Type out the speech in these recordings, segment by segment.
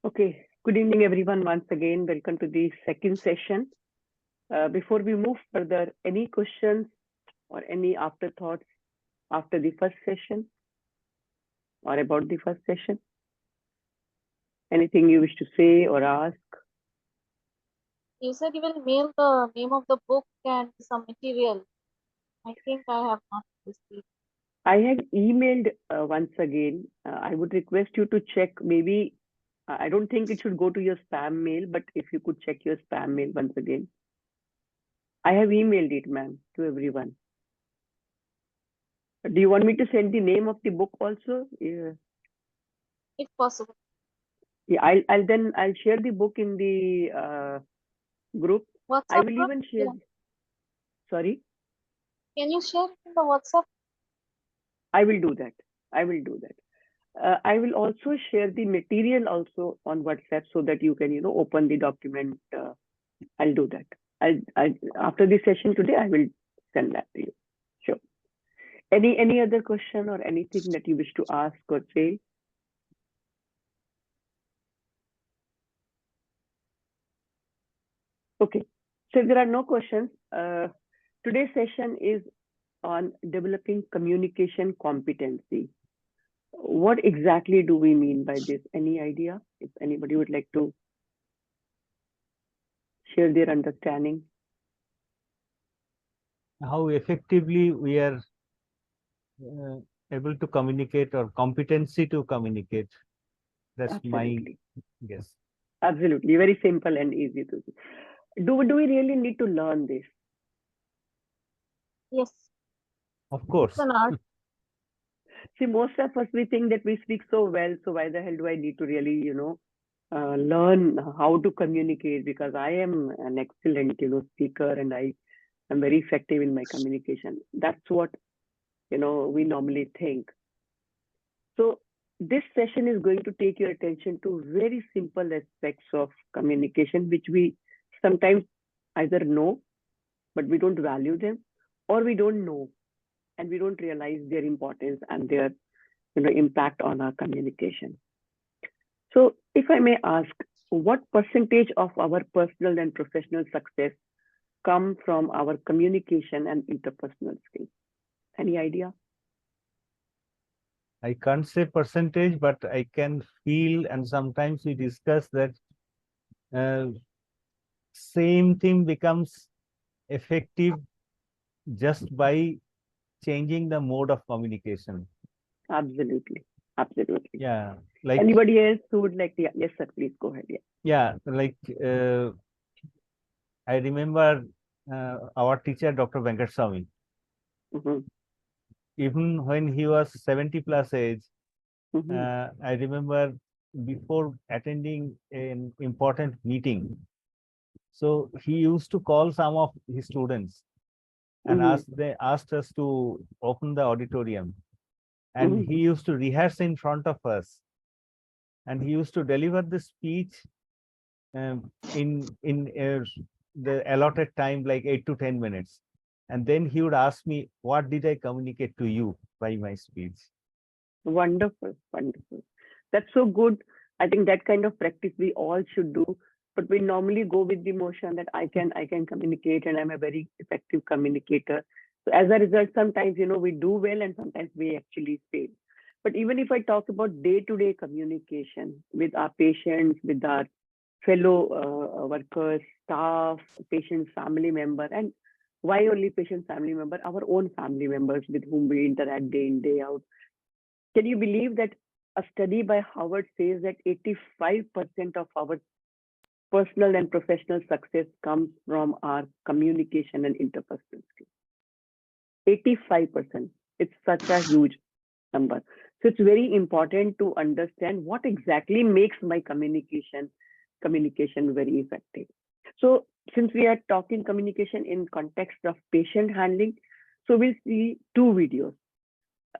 Okay, good evening, everyone. Once again, welcome to the second session. Before we move further, any questions or any afterthoughts after the first session or about the first session? Anything you wish to say or ask? You said you will mail the name of the book and some material. I think I have not received. I have emailed once again. I would request you to check. Maybe I don't think it should go to your spam mail, but if you could check your spam mail once again. I have emailed it, ma'am, to everyone. Do you want me to send the name of the book also? Yeah. If possible. Yeah, I'll share the book in the group. I WhatsApp will group? even share. Yeah. Sorry, Can you share it in the WhatsApp? I will do that. I will do that. I will also share the material also on WhatsApp so that you can, open the document. I'll do that. I after the session today, I will send that to you. Sure. Any other question or anything that you wish to ask or say? Okay. So if there are no questions, today's session is on developing communication competency. What exactly do we mean by this? Any idea? If anybody would like to share their understanding. How effectively we are uh, able to communicate or competency to communicate. That's my Absolutely. guess. Absolutely. Very simple and easy to do. Do we really need to learn this? Yes. Of It's course. an art. See, most of us, we think that we speak so well, so why the hell do I need to really, learn how to communicate? Because I am an excellent, speaker and I am very effective in my communication. That's what, we normally think. So this session is going to take your attention to very simple aspects of communication, which we sometimes either know, but we don't value them, or we don't know and we don't realize their importance and their impact on our communication. So if I may ask, what percentage of our personal and professional success come from our communication and interpersonal skills? Any idea? I can't say percentage, but I can feel, and sometimes we discuss that uh, same thing becomes effective just by changing the mode of communication. Absolutely. Absolutely. Yeah, like Anybody else who would like to? Yeah, yes, sir, please go ahead. Yeah. yeah, like I remember our teacher, Dr. Venkateswamy. Mm-hmm. Even when he was 70 plus age, Mm-hmm. I remember before attending an important meeting, so he used to call some of his students and Mm-hmm. they asked us to open the auditorium, and Mm-hmm. he used to rehearse in front of us, and he used to deliver the speech in the allotted time, like 8 to 10 minutes, and then he would ask me, what did I communicate to you by my speech? Wonderful, wonderful. That's so good. I think that kind of practice we all should do. But we normally go with the motion that I can communicate and I'm a very effective communicator. So as a result, sometimes we do well and sometimes we actually fail. But even if I talk about day-to-day communication with our patients, with our fellow workers, staff, patients, family member, and why only patient family member? Our own family members with whom we interact day in, day out. Can you believe that a study by Harvard says that 85% of our personal and professional success comes from our communication and interpersonal skills? 85%. It's such a huge number. So it's very important to understand what exactly makes my communication very effective. So since we are talking communication in context of patient handling, so we'll see two videos.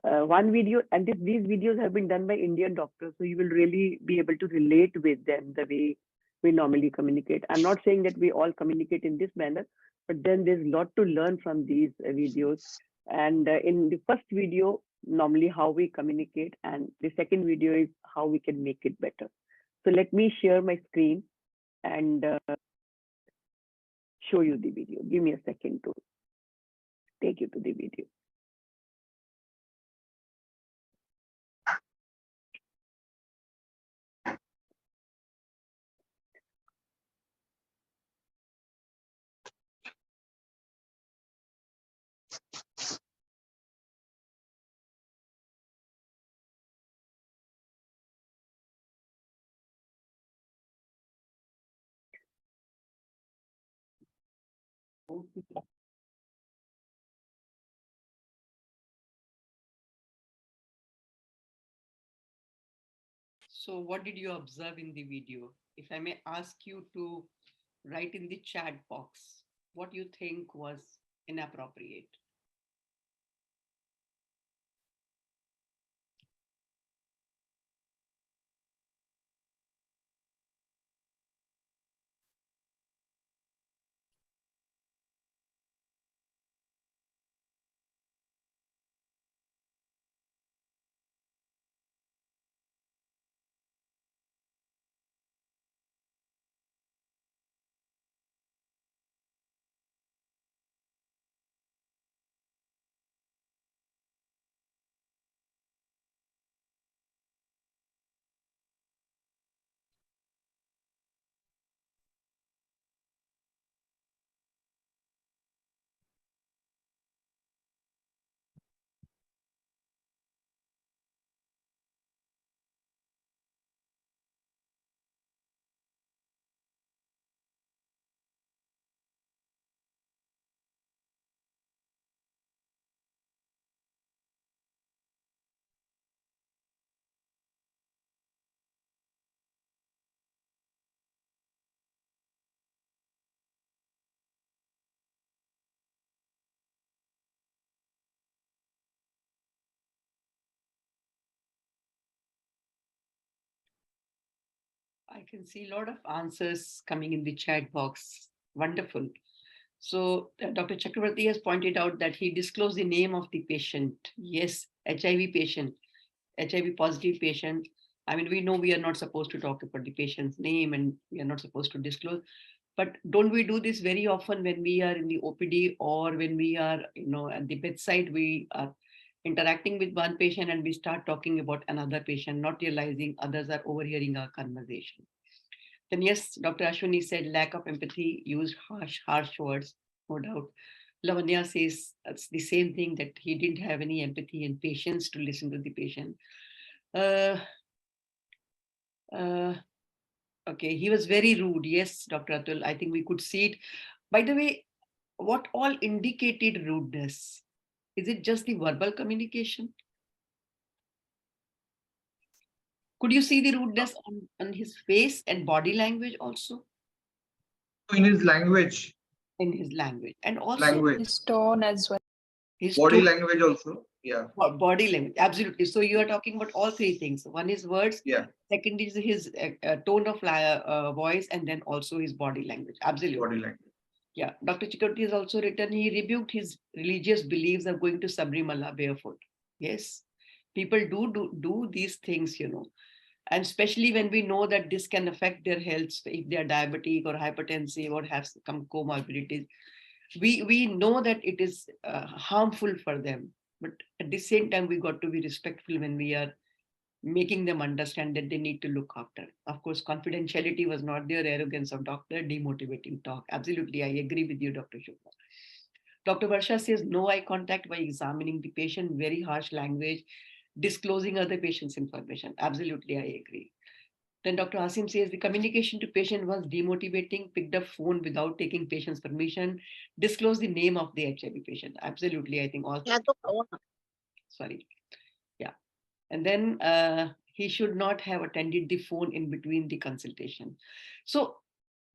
One video, and these videos have been done by Indian doctors, so you will really be able to relate with them the way we normally communicate. I'm not saying that we all communicate in this manner, but then there's a lot to learn from these videos. And in the first video, normally how we communicate, and the second video is how we can make it better. So let me share my screen and show you the video. Give me a second to take you to the video. So what did you observe in the video? If I may ask you to write in the chat box what you think was inappropriate. I can see a lot of answers coming in the chat box. Wonderful. So Dr. Chakravarti has pointed out that he disclosed the name of the patient. Yes, HIV patient, HIV positive patient. I mean, we know we are not supposed to talk about the patient's name and we are not supposed to disclose. But don't we do this very often when we are in the OPD or when we are, at the bedside, we are interacting with one patient and we start talking about another patient, not realizing others are overhearing our conversation. Then yes, Dr. Ashwini said lack of empathy, used harsh words, no doubt. Lavanya says it's the same thing, that he didn't have any empathy and patience to listen to the patient. Uh, uh, okay, he was very rude. Yes, Dr. Atul, I think we could see it. By the way, what all indicated rudeness? Is it just the verbal communication? Could you see the rudeness on his face and body language also? In his language. In his language. And also Language. His tone as well. his Body tone, language also. Yeah. body language, absolutely. So you are talking about all three things. One is words, Yeah. second is his tone of voice, and then also his body language. Absolutely. Body language. Yeah, Dr. Chikarti has also written, he rebuked his religious beliefs of going to Sabrimala barefoot. Yes, people do these things, and especially when we know that this can affect their health, if they are diabetic or hypertensive or have some comorbidities. We know that it is harmful for them, but at the same time, we got to be respectful when we are making them understand that they need to look after. Of course, confidentiality was not there, arrogance of doctor, demotivating talk. Absolutely, I agree with you, Dr. Shukla. Dr. Varsha says no eye contact while examining the patient, very harsh language, disclosing other patient's information. Absolutely, I agree. Then Dr. Asim says the communication to patient was demotivating, picked up phone without taking patient's permission, disclosed the name of the HIV patient. Absolutely, I think all. Sorry. Yeah. And then he should not have attended the phone in between the consultation. So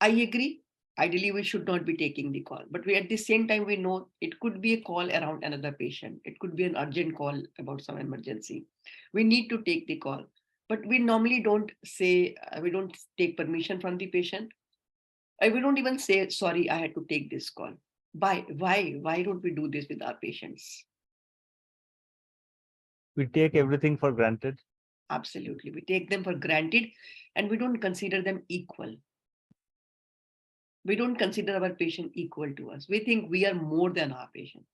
I agree. Ideally, we should not be taking the call, but we at the same time, we know it could be a call around another patient. It could be an urgent call about some emergency. We need to take the call, but we normally don't say, we don't take permission from the patient. We don't even say, sorry, I had to take this call. Why don't we do this with our patients? We take everything for granted. Absolutely. We take them for granted and we don't consider them equal. We don't consider our patient equal to us. We think we are more than our patient.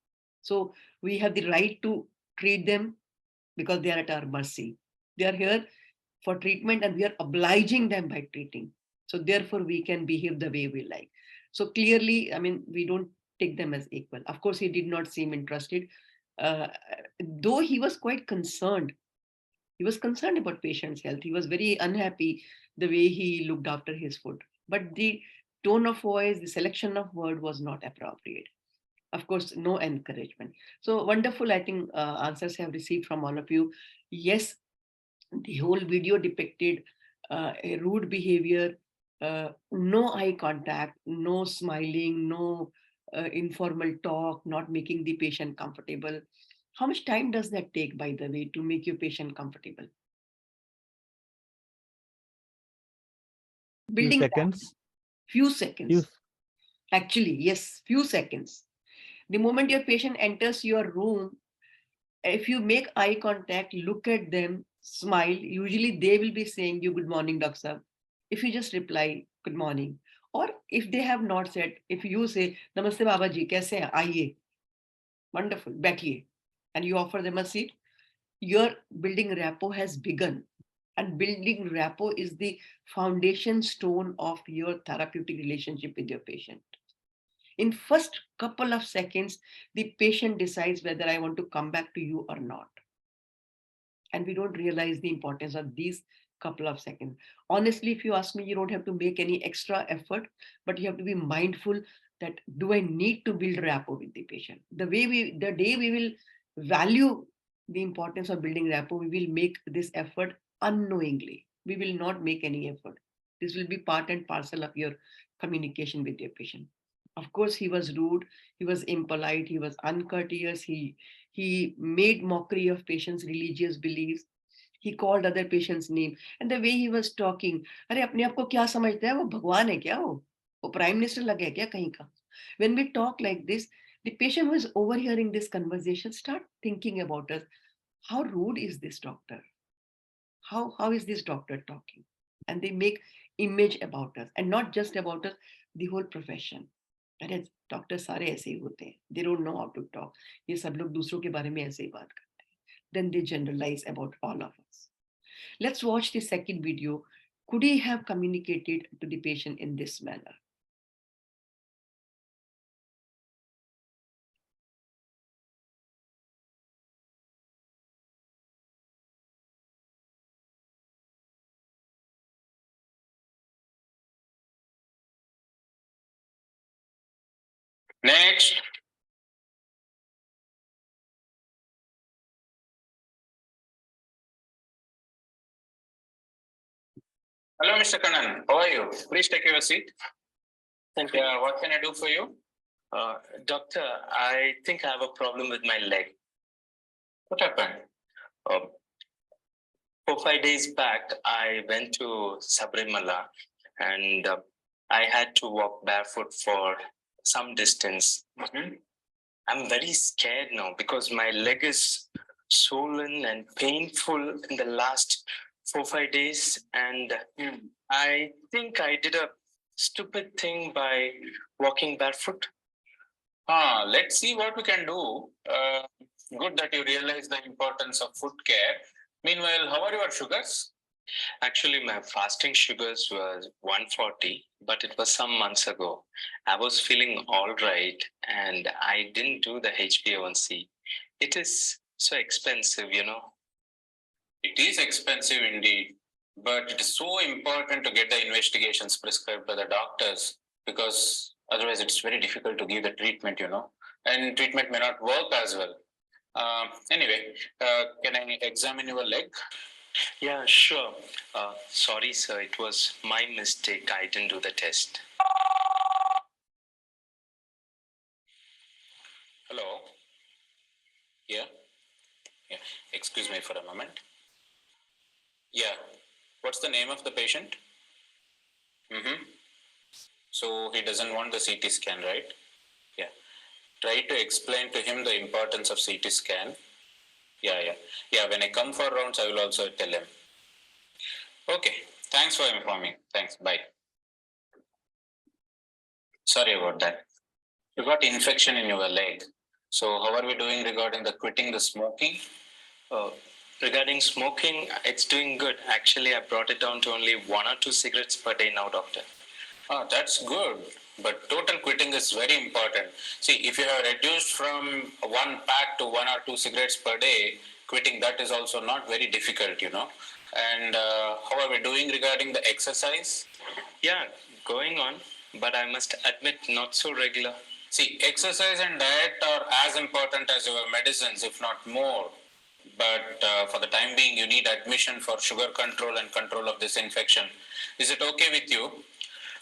So we have the right to treat them because they are at our mercy. They are here for treatment and we are obliging them by treating. So therefore we can behave the way we like. So clearly, I mean, we don't take them as equal. Of course, he did not seem interested, uh, though he was quite concerned. He was concerned about patient's health. He was very unhappy the way he looked after his food. But the tone of voice, the selection of word was not appropriate. Of course, no encouragement. So wonderful, I think answers have received from all of you. Yes, the whole video depicted a rude behavior, no eye contact, no smiling, no informal talk, not making the patient comfortable. How much time does that take, by the way, to make your patient comfortable? Few Building that, seconds. few Few, seconds. Actually, yes, few seconds. The moment your patient enters your room, if you make eye contact, look at them, smile, usually they will be saying you good morning, doctor sahab. If you just reply good morning, or if they have not said, if you say namaste baba ji, kaise hain, aaiye, wonderful, baithiye, and you offer them a seat, your building rapport has begun. And building rapport is the foundation stone of your therapeutic relationship with your patient. In first couple of seconds, the patient decides whether I want to come back to you or not. And we don't realize the importance of these couple of seconds. Honestly, if you ask me, you don't have to make any extra effort, but you have to be mindful that do I need to build rapport with the patient? The day we will value the importance of building rapport, we will make this effort unknowingly. We will not make any effort. This will be part and parcel of your communication with your patient. Of course, he was rude, he was impolite, he was uncourteous, he made mockery of patients' religious beliefs. He called other patients' name. And the way he was talking, अरे अपने आप को क्या समझता है वो भगवान है क्या वो प्राइम मिनिस्टर लगे क्या कहीं का? When we talk like this, the patient who is overhearing this conversation start thinking about us. How rude is this doctor? How is this doctor talking? And they make image about us, and not just about us, the whole profession. अरे doctor सारे ऐसे ही होते हैं, they don't know how to talk, ये सब लोग दूसरों के बारे में ऐसे ही बात करते हैं. Then they generalize about all of us. Let's watch the second video. Could he have communicated to the patient in this manner? Next. Hello, Mr. Kannan. How are you? Please take your seat. Thank you. What can I do for you? Doctor, I think I have a problem with my leg. What happened? 4-5 days back, I went to Sabrimala and I had to walk barefoot for some distance. Mhm. I'm very scared now because my leg is swollen and painful in the last 4-5 days. And I think I did a stupid thing by walking barefoot. Let's see what we can do. Good that you realize the importance of foot care. Meanwhile, how are your sugars? Actually, my fasting sugars was 140, but it was some months ago. I was feeling all right and I didn't do the HbA1c. It is so expensive, you know. It is expensive indeed, but it is so important to get the investigations prescribed by the doctors because otherwise it's very difficult to give the treatment, you know, and treatment may not work as well. Anyway, can I examine your leg? Yeah, sure. Sorry, sir, it was my mistake. I didn't do the test. Hello? Yeah? Yeah. Excuse me for a moment. Yeah. What's the name of the patient? So he doesn't want the CT scan, right? Yeah. Try to explain to him the importance of CT scan. Yeah. When I come for rounds, I will also tell him. Okay, thanks for informing. Thanks, bye. Sorry about that. You got infection in your leg. So how are we doing regarding the quitting the smoking? Uh, Regarding smoking, it's doing good. Actually, I brought it down to only 1 or 2 cigarettes per day now, doctor. Oh, that's good. But total quitting is very important. See, if you have reduced from one pack to 1 or 2 cigarettes per day, quitting that is also not very difficult, And how are we doing regarding the exercise? Yeah, going on, but I must admit, not so regular. See, exercise and diet are as important as your medicines, if not more. But for the time being, you need admission for sugar control and control of this infection. Is it okay with you?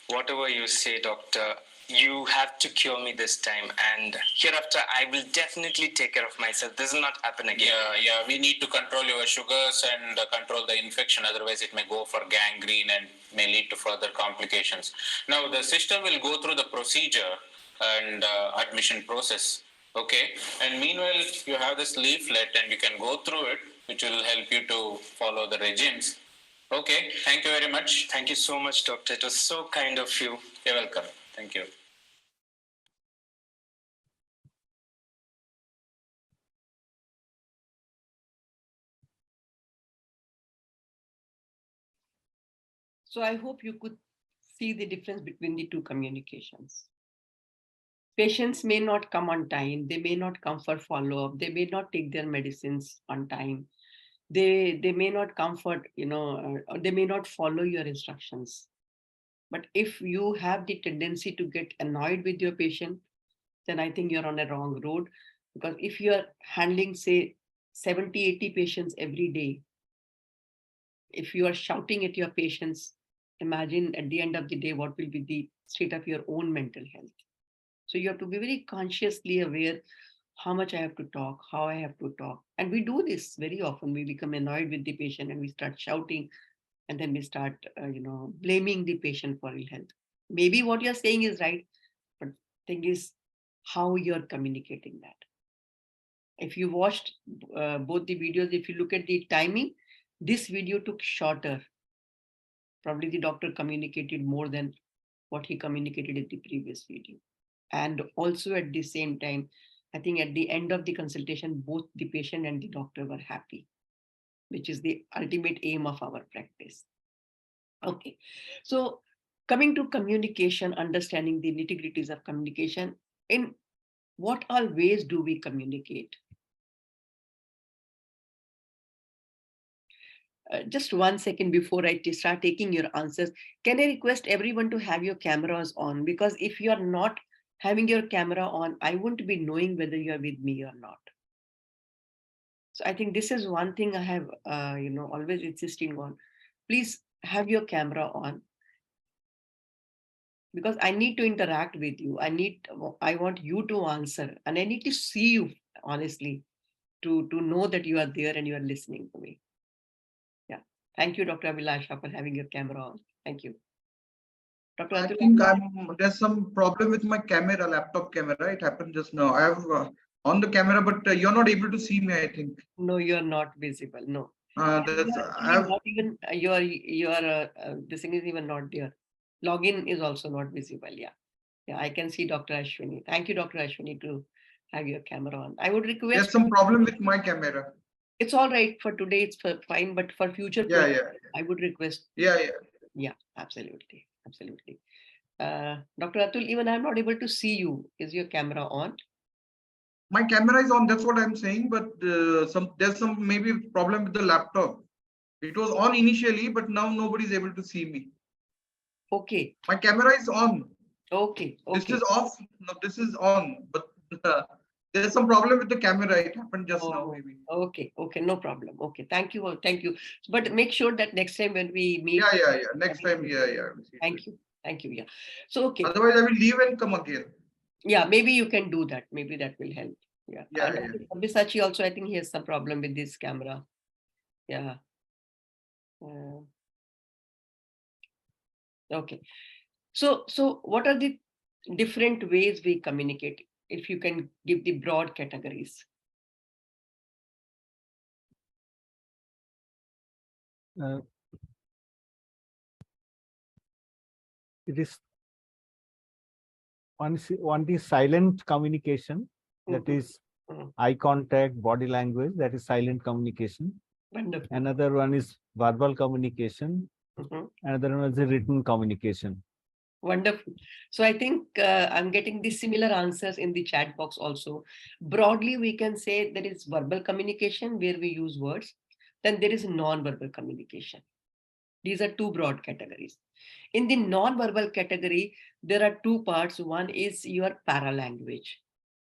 Whatever you say, doctor, you have to cure me this time, and hereafter I will definitely take care of myself. This will not happen again. Yeah, we need to control your sugars and control the infection. Otherwise, it may go for gangrene and may lead to further complications. Now, the sister will go through the procedure and admission process. Okay. And meanwhile, you have this leaflet and you can go through it, which will help you to follow the regimes. Okay. Thank you very much. Thank you so much, doctor. It was so kind of you. You're welcome. Thank you. So I hope you could see the difference between the two communications. Patients may not come on time. They may not come for follow-up. They may not take their medicines on time. They may not comfort, or they may not follow your instructions. But if you have the tendency to get annoyed with your patient, then I think you're on a wrong road. Because if you're handling, say, 70, 80 patients every day, if you are shouting at your patients, imagine at the end of the day, what will be the state of your own mental health. So you have to be very consciously aware how much I have to talk, how I have to talk. And we do this very often. We become annoyed with the patient and we start shouting, and then we start, blaming the patient for ill health. Maybe what you're saying is right, but thing is how you're communicating that. If you watched both the videos, if you look at the timing, this video took shorter. Probably the doctor communicated more than what he communicated in the previous video. And also at the same time, I think at the end of the consultation, both the patient and the doctor were happy, which is the ultimate aim of our practice. Okay, so coming to communication, understanding the nitty-gritties of communication, in what all ways do we communicate? Just 1 second before I start taking your answers, can I request everyone to have your cameras on? Because if you are not having your camera on, I won't be knowing whether you are with me or not. So I think this is one thing I have, always insisting on. Please have your camera on, because I need to interact with you. I want you to answer, and I need to see you honestly to know that you are there and you are listening to me. Yeah. Thank you, Dr. Abhilasha, for having your camera on. Thank you. Dr. I Atul? think there's some problem with my camera, laptop camera. It happened just now. I have on the camera, but you're not able to see me, I think. No, you're not visible. No. That's You are not even this thing is even not there. Login is also not visible. Yeah. Yeah, I can see Dr. Ashwini. Thank you, Dr. Ashwini, to have your camera on. I would request. There's some problem with my camera. It's all right for today. It's fine, but for future, Yeah. I would request. Yeah, absolutely. Dr. Atul, even I'm not able to see you. Is your camera on? My camera is on. That's what I'm saying. But there's some maybe problem with the laptop. It was on initially, but now nobody's able to see me. Okay. My camera is on. Okay. This is off. No, this is on. But there's some problem with the camera. It happened just now, maybe. Okay. No problem. Okay. Thank you. But make sure that next time when we meet. Yeah. Next time, yeah. Thank you. Yeah. So, okay. Otherwise, I will leave and come again. Yeah, maybe you can do that. Maybe that will help. Yeah. Bisachi also, I think he has some problem with this camera. Yeah. Okay. So what are the different ways we communicate? If you can give the broad categories. it is one is silent communication, that is eye contact, body language, that is silent communication. Wonderful. Another one is verbal communication. Another one is the written communication. Wonderful. So I think I'm getting the similar answers in the chat box also. Broadly, we can say there is verbal communication where we use words. Then there is non-verbal communication. These are two broad categories. In the non-verbal category, there are two parts. One is your paralanguage.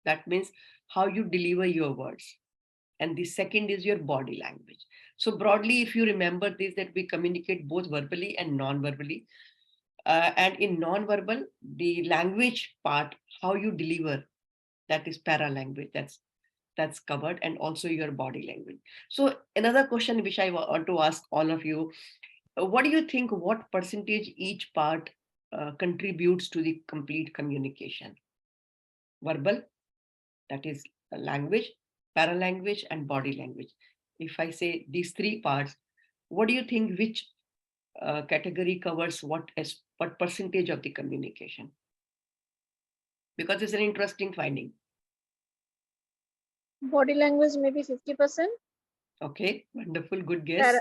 That means how you deliver your words. And the second is your body language. So broadly, if you remember this, that we communicate both verbally and non-verbally. And in non-verbal, the language part, how you deliver, that is paralanguage, that's covered, and also your body language. So another question which I want to ask all of you, what do you think, what percentage each part contributes to the complete communication? Verbal, that is language, paralanguage, and body language. If I say these three parts, what do you think, which category covers what percentage of the communication? Because it's an interesting finding. Body language maybe 50%. Okay, wonderful, good guess.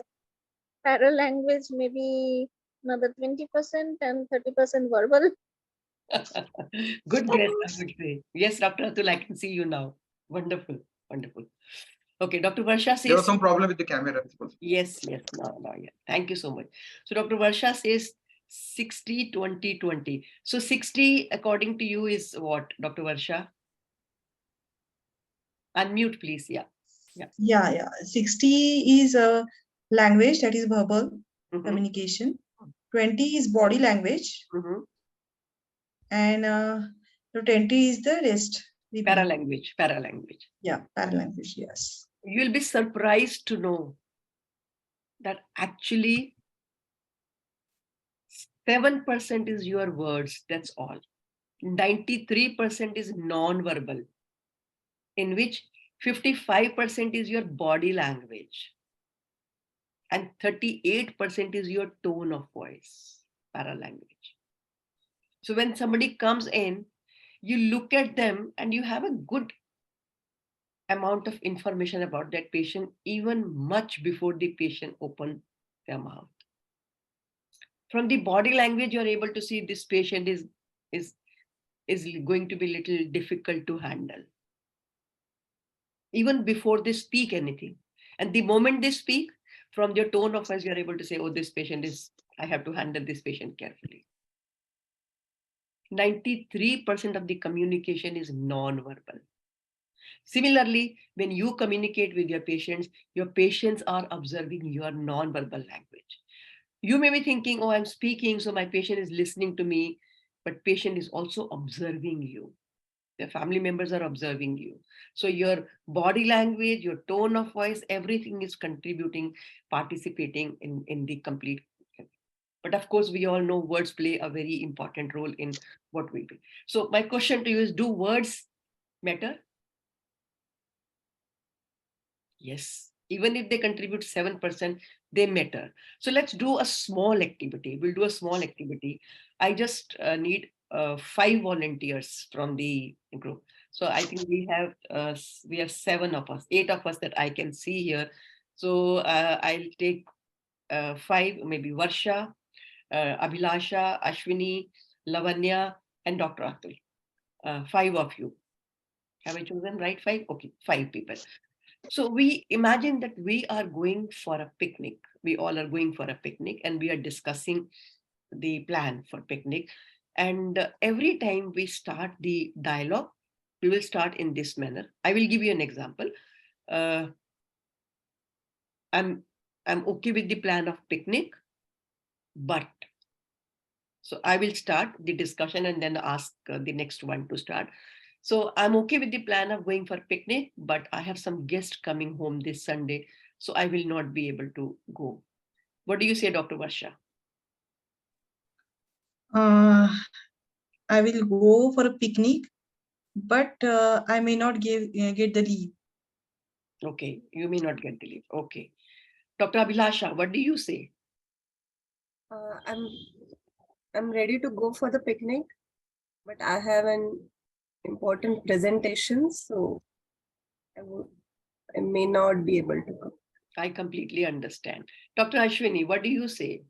Paralanguage maybe another 20% and 30% verbal. Good guess, I would say. Yes, Dr. Atul, I can see you now. Wonderful, wonderful. Okay, Dr. Varsha says... There was some problem with the camera. Yes, yeah. Thank you so much. So Dr. Varsha says 60, 20, 20. So 60, according to you, is what, Dr. Varsha? Unmute, please. Yeah. 60 is a language, that is verbal communication. 20 is body language. And 20 is the rest. Paralanguage. Yeah, paralanguage, yes. You'll be surprised to know that actually 7% is your words, that's all. 93% is non-verbal, in which 55% is your body language, and 38% is your tone of voice, paralanguage. So when somebody comes in, you look at them and you have a good amount of information about that patient, even much before the patient opens their mouth. From the body language, you're able to see this patient is going to be a little difficult to handle, even before they speak anything. And the moment they speak, from their tone of voice, you're able to say, oh, this patient I have to handle this patient carefully. 93% of the communication is non-verbal. Similarly, when you communicate with your patients are observing your non-verbal language. You may be thinking, oh, I'm speaking, so my patient is listening to me, but patient is also observing you. Their family members are observing you. So your body language, your tone of voice, everything is contributing, participating in the complete. But of course, we all know words play a very important role in what we do. So my question to you is, do words matter? Yes, even if they contribute 7%, they matter. So let's do a small activity. We'll do a small activity. I just need 5 volunteers from the group. So I think we have 7 of us, 8 of us that I can see here. So I'll take 5, maybe Varsha, Abhilasha, Ashwini, Lavanya, and Dr. Atul. 5 of you. Have I chosen right 5? Okay, 5 people. So we imagine that we are going for a picnic. We all are going for a picnic and we are discussing the plan for picnic. And every time we start the dialogue, we will start in this manner. I will give you an example. I'm okay with the plan of picnic, but... So I will start the discussion and then ask the next one to start. So I'm okay with the plan of going for picnic, but I have some guests coming home this Sunday, so I will not be able to go. What do you say, Dr. Varsha? I will go for a picnic, but I may not get the leave. Okay, you may not get the leave. Okay. Dr. Abhilasha, what do you say? I'm ready to go for the picnic, but I have an important presentation, so I may not be able to come. I completely understand. Dr. Ashwini, what do you say?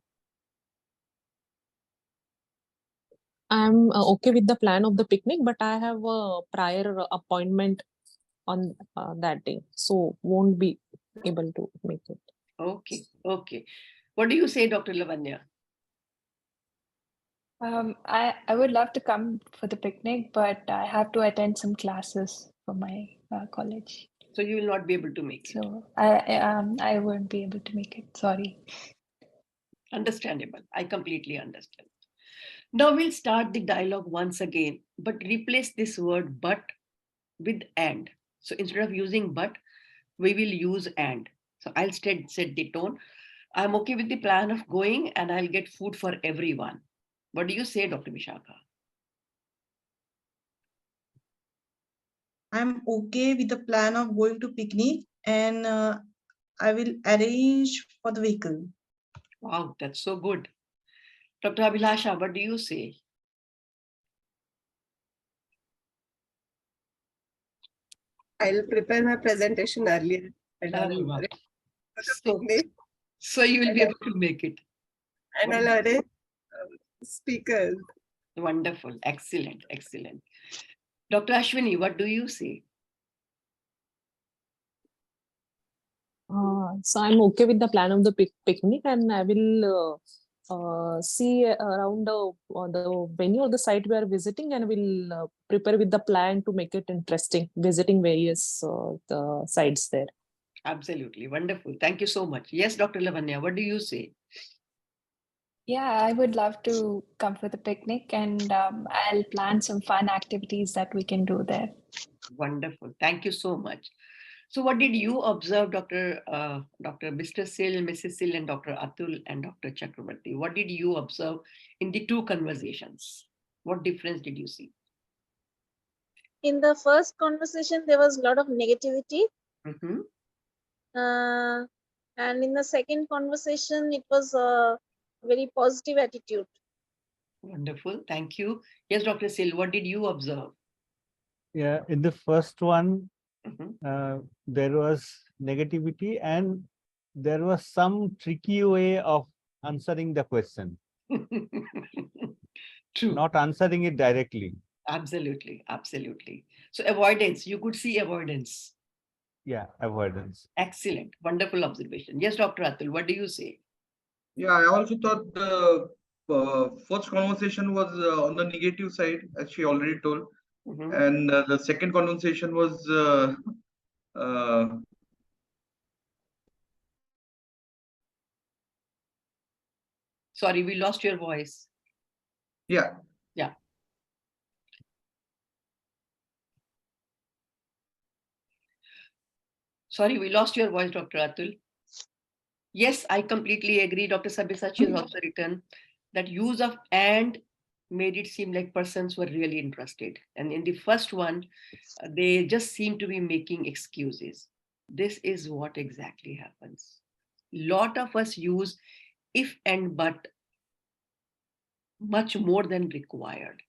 I'm okay with the plan of the picnic, but I have a prior appointment on that day, so won't be able to make it. Okay, okay. What do you say, Dr. Lavanya? I would love to come for the picnic, but I have to attend some classes for my college. So you will not be able to make it. So I won't be able to make it. Sorry. Understandable. I completely understand. Now we'll start the dialogue once again, but replace this word but with and. So instead of using but, we will use and. So I'll set the tone. I'm okay with the plan of going and I'll get food for everyone. What do you say, Dr. Vishakha? I'm okay with the plan of going to picnic, and I will arrange for the vehicle. Wow, that's so good. Dr. Abhilasha, what do you say? I'll prepare my presentation earlier. And I'll So you will be able to make it. And I'll arrange speakers. Wonderful. Excellent. Excellent. Dr. Ashwini, what do you say? So I'm okay with the plan of the picnic, and I will see around the venue or the site we are visiting, and will prepare with the plan to make it interesting, visiting various the sites there. Absolutely. Wonderful. Thank you so much. Yes, Dr. Lavanya, what do you say? Yeah, I would love to come for the picnic, and I'll plan some fun activities that we can do there. Wonderful. Thank you so much. So what did you observe, Dr. Mr. Sil, Mrs. Sil, and Dr. Atul and Dr. Chakrabarti? What did you observe in the two conversations? What difference did you see? In the first conversation, there was a lot of negativity. Mm-hmm. And in the second conversation, it was a very positive attitude. Wonderful. Thank you. Yes, Dr. Sil, what did you observe? Yeah, in the first one, there was negativity and there was some tricky way of answering the question. True. Not answering it directly. Absolutely. Absolutely. So avoidance, you could see avoidance. Yeah, avoidance. Excellent. Wonderful observation. Yes, Dr. Atul, what do you say? Yeah, I also thought the first conversation was on the negative side, as she already told. And the second conversation was sorry, we lost your voice. Yeah. Yeah. Sorry, we lost your voice, Dr. Atul. Yes, I completely agree. Dr. Sabyasachi has also written that use of and made it seem like persons were really interested. And in the first one, they just seem to be making excuses. This is what exactly happens. Lot of us use if and but much more than required.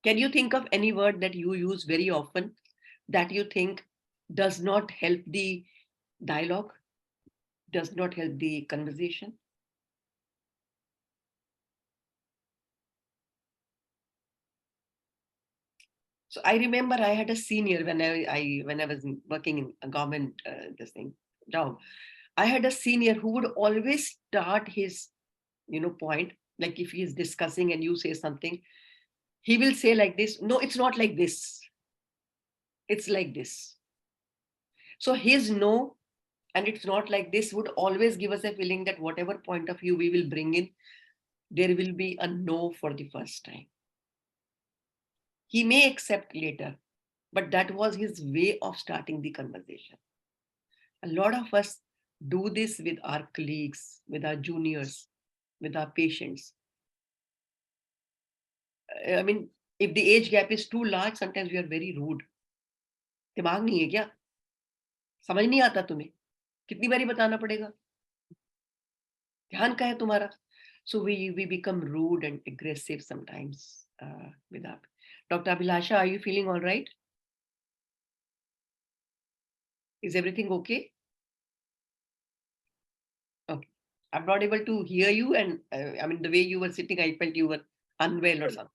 Can you think of any word that you use very often that you think does not help the dialogue, does not help the conversation? So I remember I had a senior when I was working in a government job. I had a senior who would always start his point, like if he is discussing and you say something, he will say like this, no, it's not like this, it's like this. So his no and it's not like this would always give us a feeling that whatever point of view we will bring in, there will be a no for the first time. He may accept later, but that was his way of starting the conversation. A lot of us do this with our colleagues, with our juniors, with our patients. I mean, if the age gap is too large, sometimes we are very rude. दिमाग नहीं है क्या? समझ नहीं आता तुम्हें? कितनी बारी बताना पड़ेगा? ध्यान का है तुम्हारा? So we become rude and aggressive sometimes with our. Dr. Abhilasha, are you feeling all right? Is everything okay? Okay. I'm not able to hear you, and I mean, the way you were sitting, I felt you were unwell or something.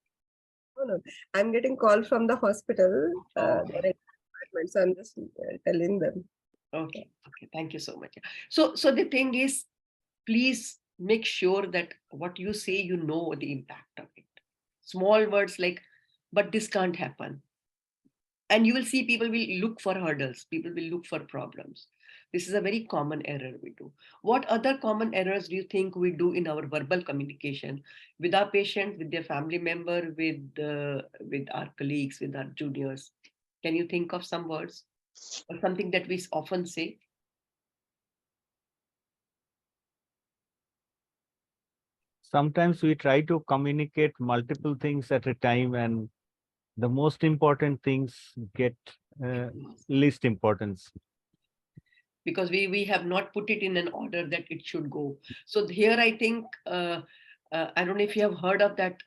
Oh, no, I'm getting call from the hospital. Oh. They're in department, so I'm just telling them. Okay. Okay. Thank you so much. So the thing is, please make sure that what you say, you know the impact of it. Small words like, but this can't happen. And you will see people will look for hurdles. People will look for problems. This is a very common error we do. What other common errors do you think we do in our verbal communication with our patient, with their family member, with our colleagues, with our juniors? Can you think of some words or something that we often say? Sometimes we try to communicate multiple things at a time, and the most important things get least importance. Because we have not put it in an order that it should go. So here I think, I don't know if you have heard of that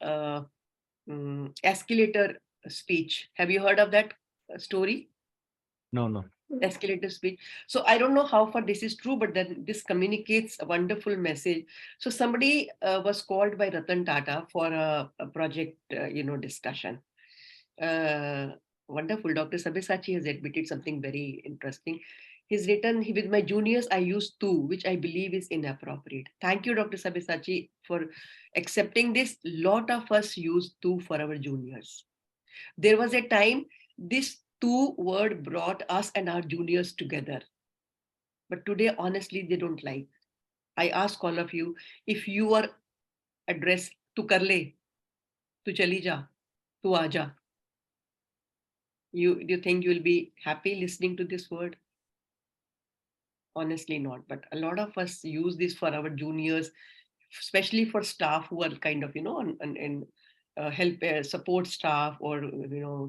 escalator speech. Have you heard of that story? No. Escalator speech. So I don't know how far this is true, but then this communicates a wonderful message. So somebody was called by Ratan Tata for a project, discussion. Wonderful. Dr. Sabyasachi has admitted something very interesting. He's written, with my juniors, I use tu, which I believe is inappropriate. Thank you, Dr. Sabyasachi, for accepting this. Lot of us use tu for our juniors. There was a time this tu word brought us and our juniors together. But today, honestly, they don't like. I ask all of you, if you are addressed tu kar le, tu chali ja, tu aaja, do you think you will be happy listening to this word? Honestly not, but a lot of us use this for our juniors, especially for staff who are kind of, and help support staff, or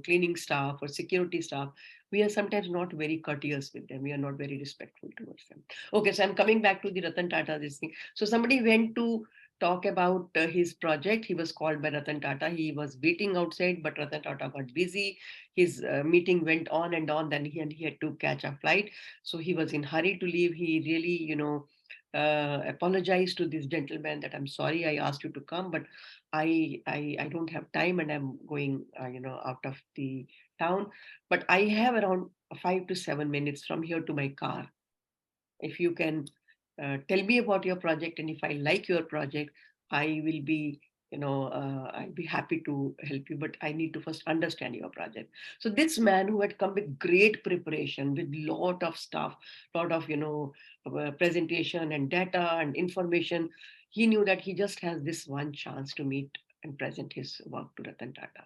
cleaning staff or security staff. We are sometimes not very courteous with them. We are not very respectful towards them. Okay, so I'm coming back to the Ratan Tata, this thing. So somebody went to talk about his project. He was called by Ratan Tata. He was waiting outside, but Ratan Tata got busy. His meeting went on and on. Then he had to catch a flight. So he was in hurry to leave. He really, apologized to this gentleman that I'm sorry I asked you to come, but I don't have time and I'm going, out of the town. But I have around 5 to 7 minutes from here to my car. If you can tell me about your project, and if I like your project, I will be, I'll be happy to help you, but I need to first understand your project. So this man, who had come with great preparation, with lot of stuff, lot of, presentation and data and information, he knew that he just has this one chance to meet and present his work to Ratan Tata.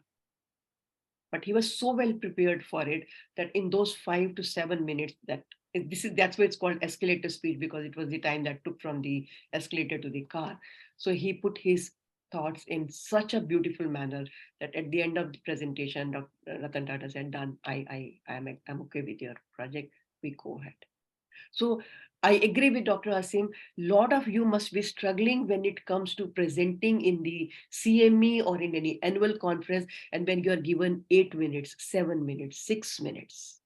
But he was so well prepared for it that in those 5 to 7 minutes, that's why it's called escalator speed, because it was the time that took from the escalator to the car. So he put his thoughts in such a beautiful manner that at the end of the presentation, Dr. Ratan Tata said, "Done. I'm okay with your project. We go ahead." So I agree with Dr. Asim. Lot of you must be struggling when it comes to presenting in the CME or in any annual conference, and when you are given 8 minutes, 7 minutes, 6 minutes.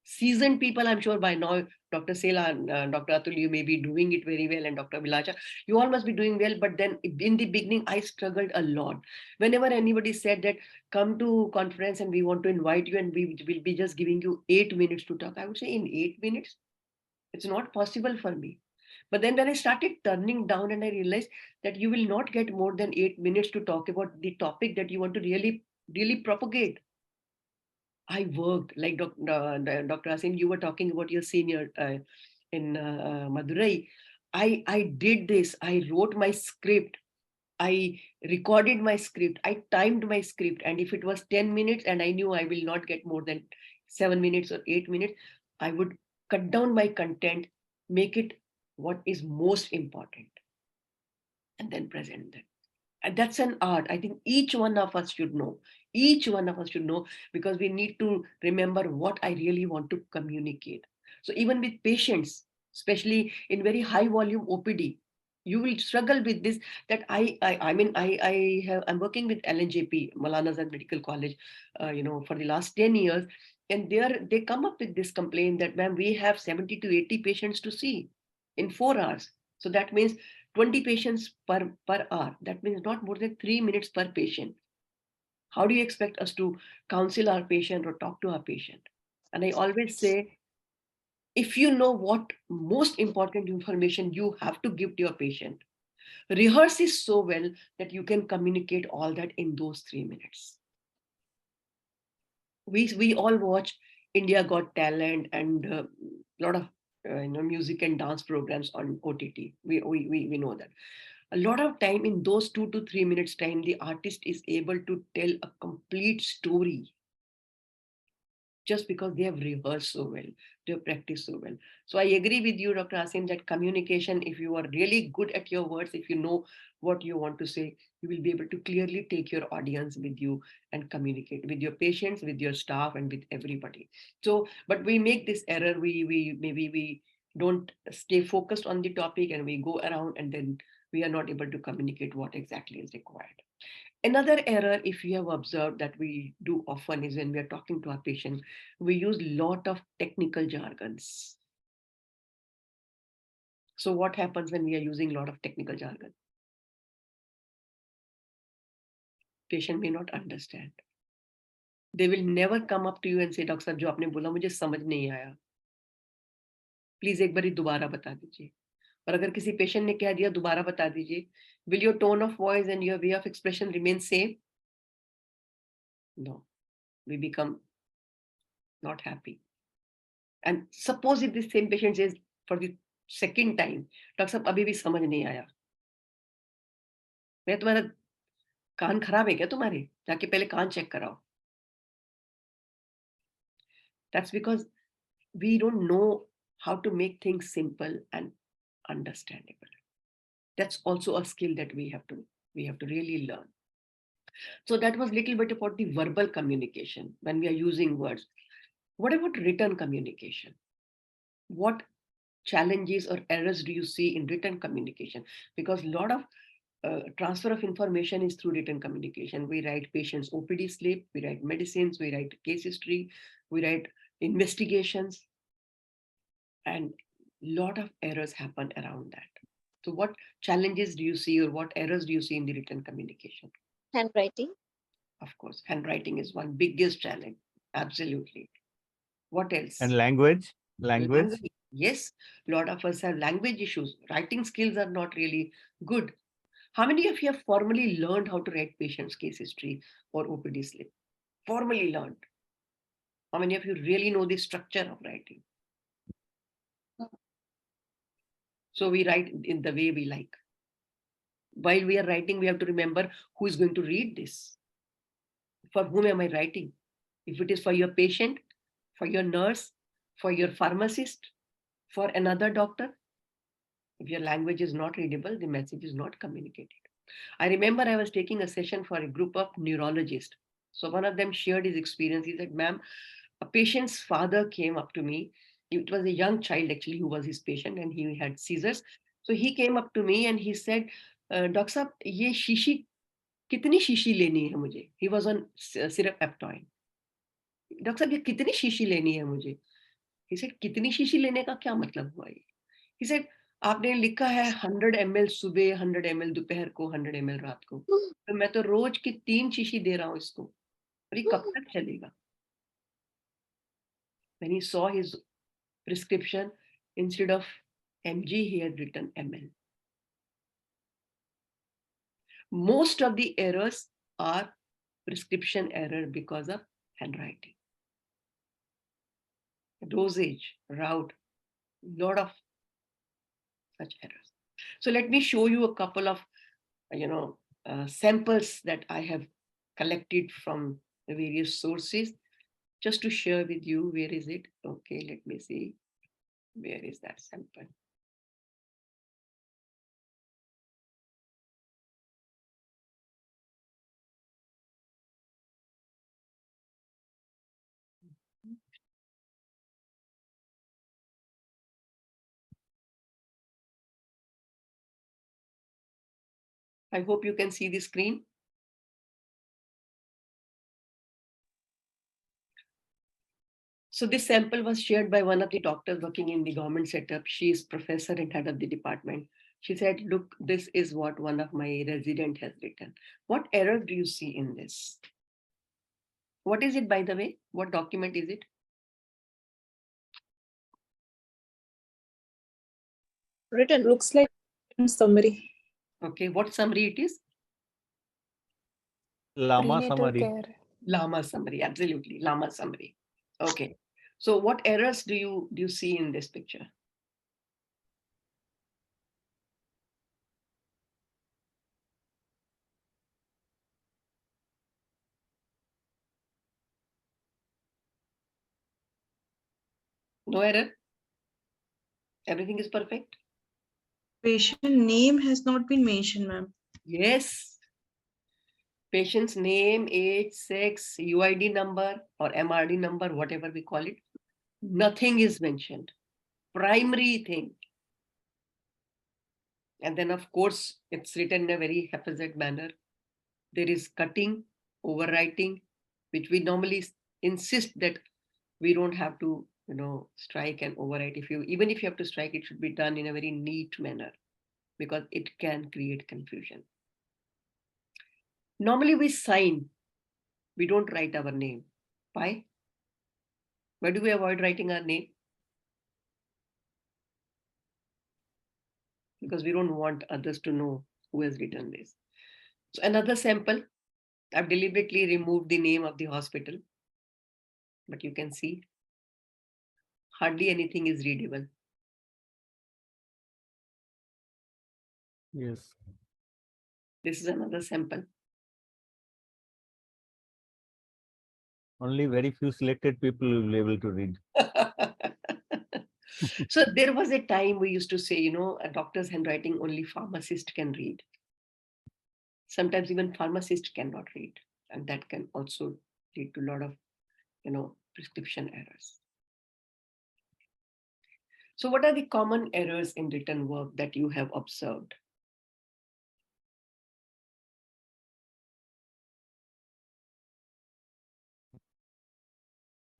Seasoned people, I'm sure by now, Dr. Sela and Dr. Atul, you may be doing it very well, and Dr. Vilacha, you all must be doing well. But then in the beginning, I struggled a lot. Whenever anybody said that, come to conference and we want to invite you and we will be just giving you 8 minutes to talk, I would say, in 8 minutes, it's not possible for me. But then when I started turning down, and I realized that you will not get more than 8 minutes to talk about the topic that you want to really, really propagate. I worked like Dr. Asim, you were talking about your senior in Madurai. I did this. I wrote my script. I recorded my script. I timed my script. And if it was 10 minutes and I knew I will not get more than 7 minutes or 8 minutes, I would cut down my content, make it what is most important, and then present that. And that's an art. I think each one of us should know. Each one of us should know, because we need to remember what I really want to communicate. So even with patients, especially in very high volume OPD, You will struggle with this. That I'm working with LNJP, Maulana Azad Medical College, for the last 10 years. And they come up with this complaint that, ma'am, we have 70 to 80 patients to see in 4 hours. So that means 20 patients per hour. That means not more than 3 minutes per patient. How do you expect us to counsel our patient or talk to our patient? And I always say, if you know what most important information you have to give to your patient, rehearse it so well that you can communicate all that in those 3 minutes. We all watch India Got Talent and a lot of music and dance programs on OTT. We know that. A lot of time in those 2 to 3 minutes time, the artist is able to tell a complete story just because they have rehearsed so well, they have practiced so well. So I agree with you, Dr. Asim, that communication, if you are really good at your words, if you know what you want to say, you will be able to clearly take your audience with you and communicate with your patients, with your staff, and with everybody. So, but we make this error. We don't stay focused on the topic and we go around and then we are not able to communicate what exactly is required. Another error, if you have observed, that we do often is when we are talking to our patient, we use a lot of technical jargons. So what happens when we are using a lot of technical jargon? Patient may not understand. They will never come up to you and say, Doctor Sahab, जो आपने बोला मुझे समझ नहीं आया. Please एक बारी दोबारा बता दीजिए. और अगर किसी patient ने कह दिया दोबारा बता दीजिए, will your tone of voice and your way of expression remain same? No. We become not happy. And suppose if the same patient says for the second time, Doctor Sahab, अभी भी समझ नहीं आया. मैं तुम्हारा कान खराब है क्या तुम्हारे? जाके पहले कान चेक कराओ. That's because we don't know how to make things simple and understandable. That's also a skill that we have to really learn. So that was a little bit about the verbal communication when we are using words. What about written communication? What challenges or errors do you see in written communication? Because a lot of transfer of information is through written communication. We write patients' OPD slip, we write medicines, we write case history, we write investigations, and a lot of errors happen around that. So what challenges do you see or what errors do you see in the written communication? Handwriting. Of course, handwriting is one biggest challenge. Absolutely. What else? And language? Language? Yes, a lot of us have language issues. Writing skills are not really good. How many of you have formally learned how to write patient's case history or OPD slip? Formally learned. How many of you really know the structure of writing? So we write in the way we like. While we are writing, we have to remember who is going to read this. For whom am I writing? If it is for your patient, for your nurse, for your pharmacist, for another doctor, if your language is not readable, the message is not communicated. I remember I was taking a session for a group of neurologists. So one of them shared his experience. He said, ma'am, a patient's father came up to me. It was a young child actually who was his patient and he had seizures. So he came up to me and he said, Doctor Sahab, ye shishi, kitni shishi leni hai mujhe? He was on syrup Peptoin. Doctor Sahab, ye kitni shishi leni hai mujhe? He said, kitni shishi lene ka kya matlab hua ye? He said, आपने लिखा है 100 ml सुबह, 100 ml दोपहर को, 100 ml रात को. तो मैं तो रोज की 3 शीशी दे रहा हूँ इसको. और ये कब तक चलेगा? When he saw his prescription, instead of mg, he had written ml. Most of the errors are prescription error because of handwriting. Dosage, route, lot of such errors. So let me show you a couple of samples that I have collected from the various sources just to share with you. Where is it? Okay, let me see. Where is that sample? I hope you can see the screen. So this sample was shared by one of the doctors working in the government setup. She is professor and head of the department. She said, look, this is what one of my resident has written. What error do you see in this? What is it, by the way? What document is it? Written looks like summary. Okay, what summary it is? Lama Prenatal summary. care. Lama summary, absolutely, Lama summary. Okay, so what errors do you see in this picture? No error? Everything is perfect? Patient name has not been mentioned, ma'am. Yes. Patient's name, age, sex, UID number or MRD number, whatever we call it, nothing is mentioned. Primary thing. And then of course, it's written in a very haphazard manner. There is cutting, overwriting, which we normally insist that we don't have to, strike and overwrite. Even if you have to strike, it should be done in a very neat manner because it can create confusion. Normally we sign, we don't write our name. Why? Why do we avoid writing our name? Because we don't want others to know who has written this. So another sample, I've deliberately removed the name of the hospital, but you can see hardly anything is readable. Yes. This is another sample. Only very few selected people will be able to read. So there was a time we used to say, a doctor's handwriting only pharmacist can read. Sometimes even pharmacist cannot read, and that can also lead to a lot of, prescription errors. So what are the common errors in written work that you have observed?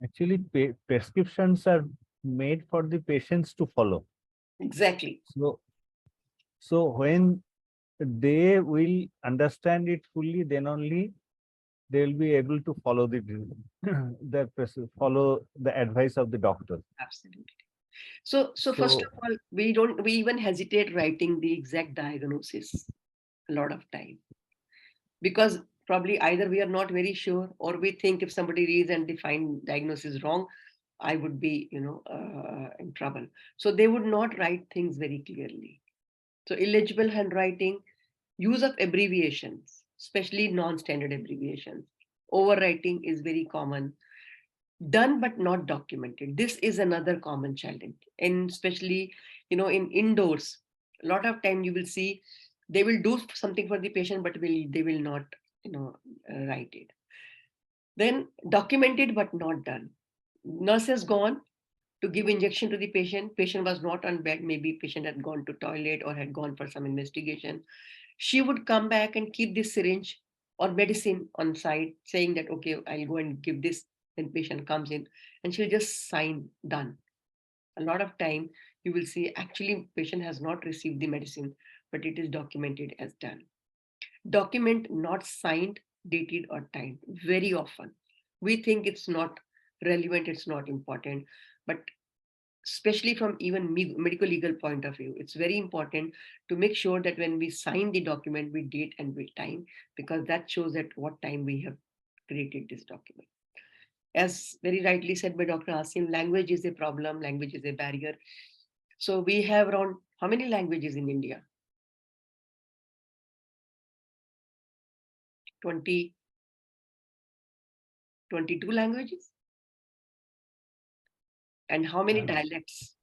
Actually, prescriptions are made for the patients to follow. Exactly. So when they will understand it fully, then only they will be able to follow follow the advice of the doctor. Absolutely. So first of all, we even hesitate writing the exact diagnosis a lot of time, because probably either we are not very sure, or we think if somebody reads and define diagnosis wrong, I would be, in trouble. So they would not write things very clearly. So illegible handwriting, use of abbreviations, especially non-standard abbreviations. Overwriting is very common. Done but not documented. This is another common challenge. And especially, in indoors, a lot of time you will see they will do something for the patient, but they will not, write it. Then documented but not done. Nurse has gone to give injection to the patient. Patient was not on bed. Maybe patient had gone to toilet or had gone for some investigation. She would come back and keep this syringe or medicine on side, saying that, okay, I'll go and give this. Then patient comes in and she'll just sign done. A lot of time you will see actually patient has not received the medicine, but it is documented as done. Document not signed, dated or timed. Very often we think it's not relevant, it's not important, but especially from even medical legal point of view, it's very important to make sure that when we sign the document, we date and we time, because that shows at what time we have created this document. As very rightly said by Dr. Asim, language is a problem, language is a barrier. So we have around how many languages in India? 22 languages? And how many dialects?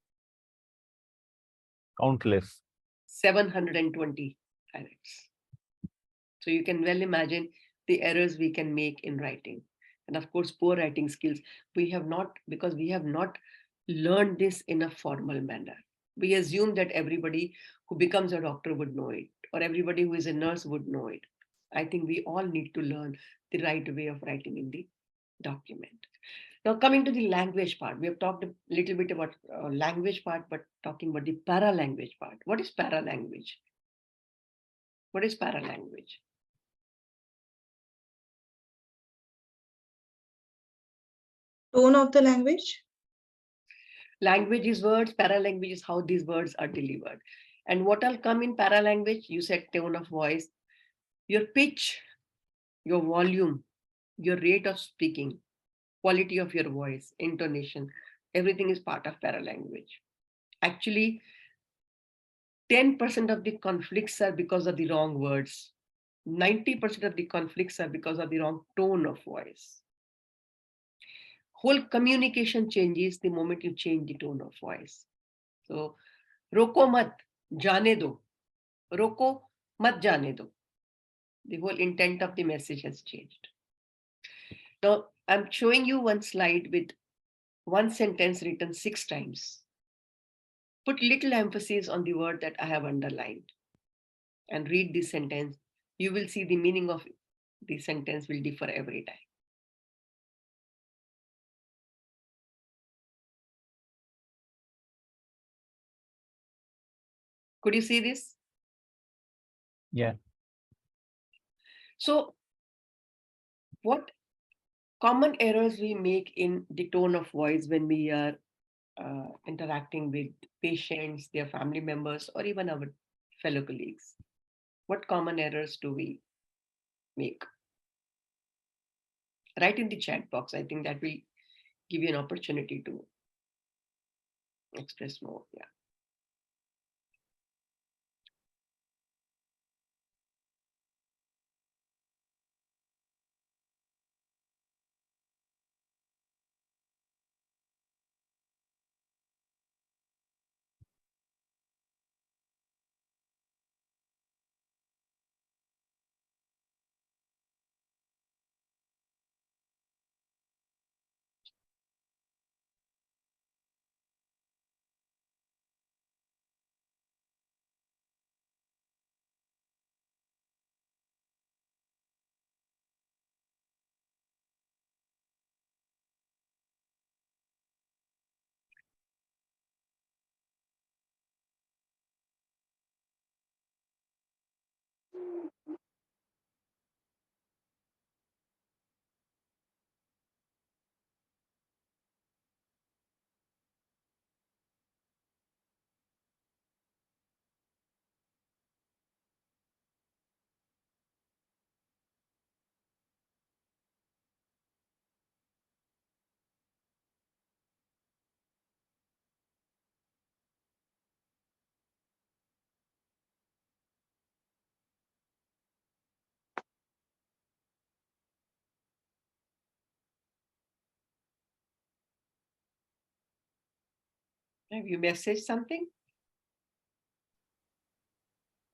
Countless. 720 dialects. So you can well imagine the errors we can make in writing. And of course, poor writing skills. Because we have not learned this in a formal manner. We assume that everybody who becomes a doctor would know it, or everybody who is a nurse would know it. I think we all need to learn the right way of writing in the document. Now, coming to the language part, we have talked a little bit about language part, but talking about the para-language part. What is para-language? What is para-language? Tone of the language. Language is words, para-language is how these words are delivered. And what will come in para-language? You said tone of voice, your pitch, your volume, your rate of speaking, quality of your voice, intonation, everything is part of para-language. Actually, 10% of the conflicts are because of the wrong words. 90% of the conflicts are because of the wrong tone of voice. Whole communication changes the moment you change the tone of voice. So, roko mat, jaane do. Roko mat jaane do. The whole intent of the message has changed. Now, I'm showing you one slide with one sentence written 6 times. Put little emphasis on the word that I have underlined and read this sentence. You will see the meaning of the sentence will differ every time. Could you see this? Yeah. So, what common errors we make in the tone of voice when we are interacting with patients, their family members, or even our fellow colleagues? What common errors do we make? Write in the chat box. I think that will give you an opportunity to express more. Yeah. Have you messaged something?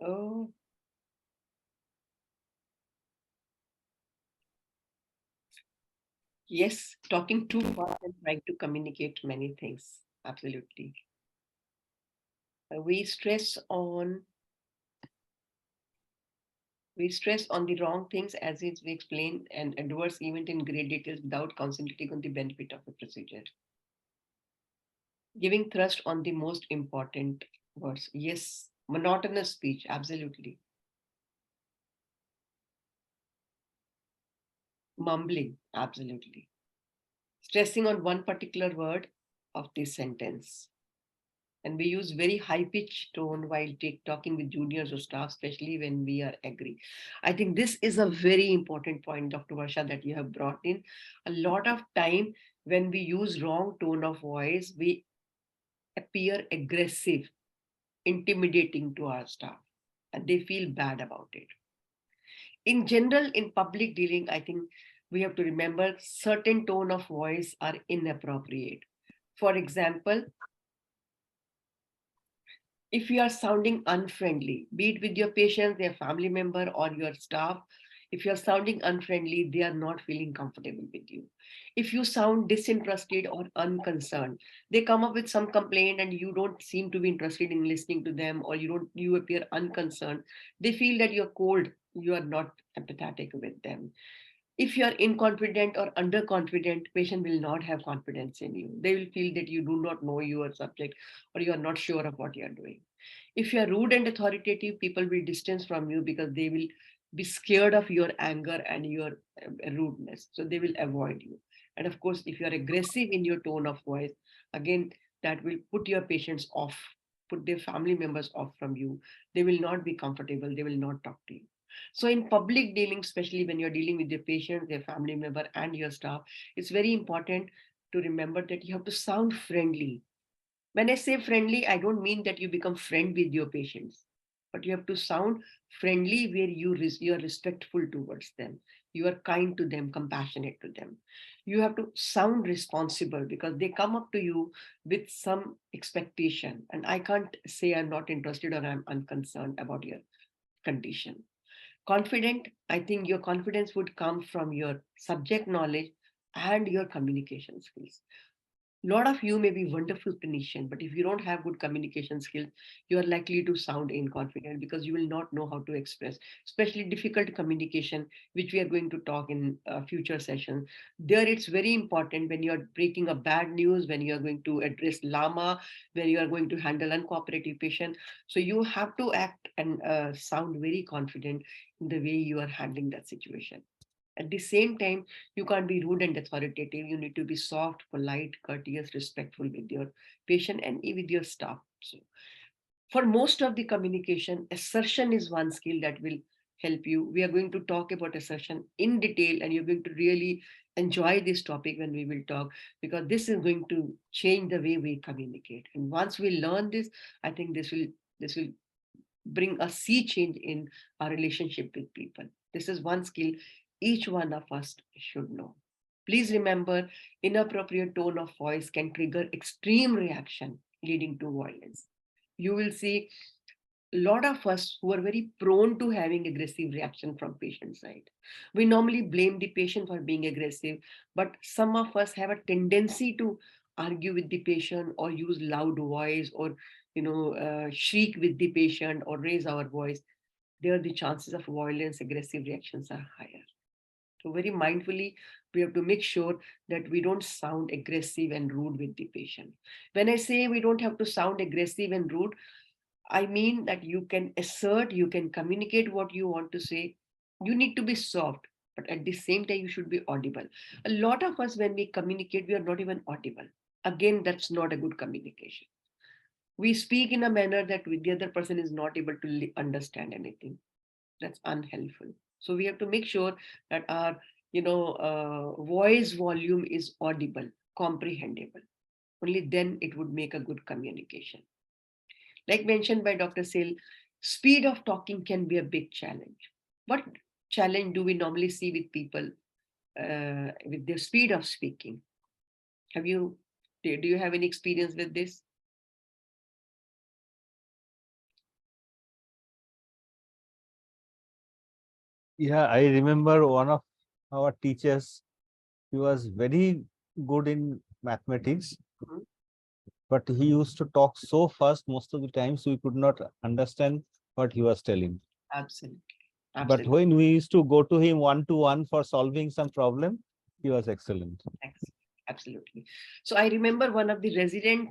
Oh. Yes, talking too fast and trying to communicate many things. Absolutely. We stress on the wrong things as we explain an adverse event in great details without concentrating on the benefit of the procedure. Giving thrust on the most important words. Yes, monotonous speech, absolutely. Mumbling, absolutely. Stressing on one particular word of this sentence. And we use very high-pitched tone while talking with juniors or staff, especially when we are angry. I think this is a very important point, Dr. Varsha, that you have brought in. A lot of time when we use wrong tone of voice, we appear aggressive, intimidating to our staff, and they feel bad about it. In general, in public dealing, I think we have to remember certain tone of voice are inappropriate. For example, if you are sounding unfriendly, be it with your patients, their family member, or your staff, If you're sounding unfriendly, they are not feeling comfortable with you. If you sound disinterested or unconcerned, they come up with some complaint and you don't seem to be interested in listening to them, or you appear unconcerned. They feel that you're cold, you are not empathetic with them. If you're inconfident or underconfident, patient will not have confidence in you. They will feel that you do not know your subject, or you are not sure of what you're doing. If you are rude and authoritative, people will distance from you because they will be scared of your anger and your rudeness. So they will avoid you. And of course, if you are aggressive in your tone of voice, again, that will put your patients off, put their family members off from you. They will not be comfortable. They will not talk to you. So in public dealing, especially when you're dealing with your patients, their family member and your staff, it's very important to remember that you have to sound friendly. When I say friendly, I don't mean that you become friend with your patients, but you have to sound friendly where you are respectful towards them. You are kind to them, compassionate to them. You have to sound responsible because they come up to you with some expectation. And I can't say I'm not interested or I'm unconcerned about your condition. Confident, I think your confidence would come from your subject knowledge and your communication skills. A lot of you may be wonderful clinician, but if you don't have good communication skills, you are likely to sound inconfident because you will not know how to express, especially difficult communication, which we are going to talk in future sessions. There, it's very important when you are breaking a bad news, when you are going to address llama, when you are going to handle uncooperative patient. So you have to act and sound very confident in the way you are handling that situation. At the same time, you can't be rude and authoritative. You need to be soft, polite, courteous, respectful with your patient and with your staff. So, for most of the communication, assertion is one skill that will help you. We are going to talk about assertion in detail, and you're going to really enjoy this topic when we will talk, because this is going to change the way we communicate. And once we learn this, I think this will bring a sea change in our relationship with people. This is one skill each one of us should know. Please remember, inappropriate tone of voice can trigger extreme reaction leading to violence. You will see a lot of us who are very prone to having aggressive reaction from patient side. We normally blame the patient for being aggressive, but some of us have a tendency to argue with the patient or use loud voice or shriek with the patient or raise our voice. There the chances of violence, aggressive reactions are higher. So very mindfully, we have to make sure that we don't sound aggressive and rude with the patient. When I say we don't have to sound aggressive and rude, I mean that you can assert, you can communicate what you want to say. You need to be soft, but at the same time, you should be audible. A lot of us, when we communicate, we are not even audible. Again, that's not a good communication. We speak in a manner that the other person is not able to understand anything. That's unhelpful. So we have to make sure that our, voice volume is audible, comprehensible. Only then it would make a good communication. Like mentioned by Dr. Sil, speed of talking can be a big challenge. What challenge do we normally see with people with their speed of speaking? Do you have any experience with this? Yeah, I remember one of our teachers, he was very good in mathematics, but he used to talk so fast most of the times we could not understand what he was telling. Absolutely. But when we used to go to him one-to-one for solving some problem, he was excellent. Absolutely. So I remember one of the resident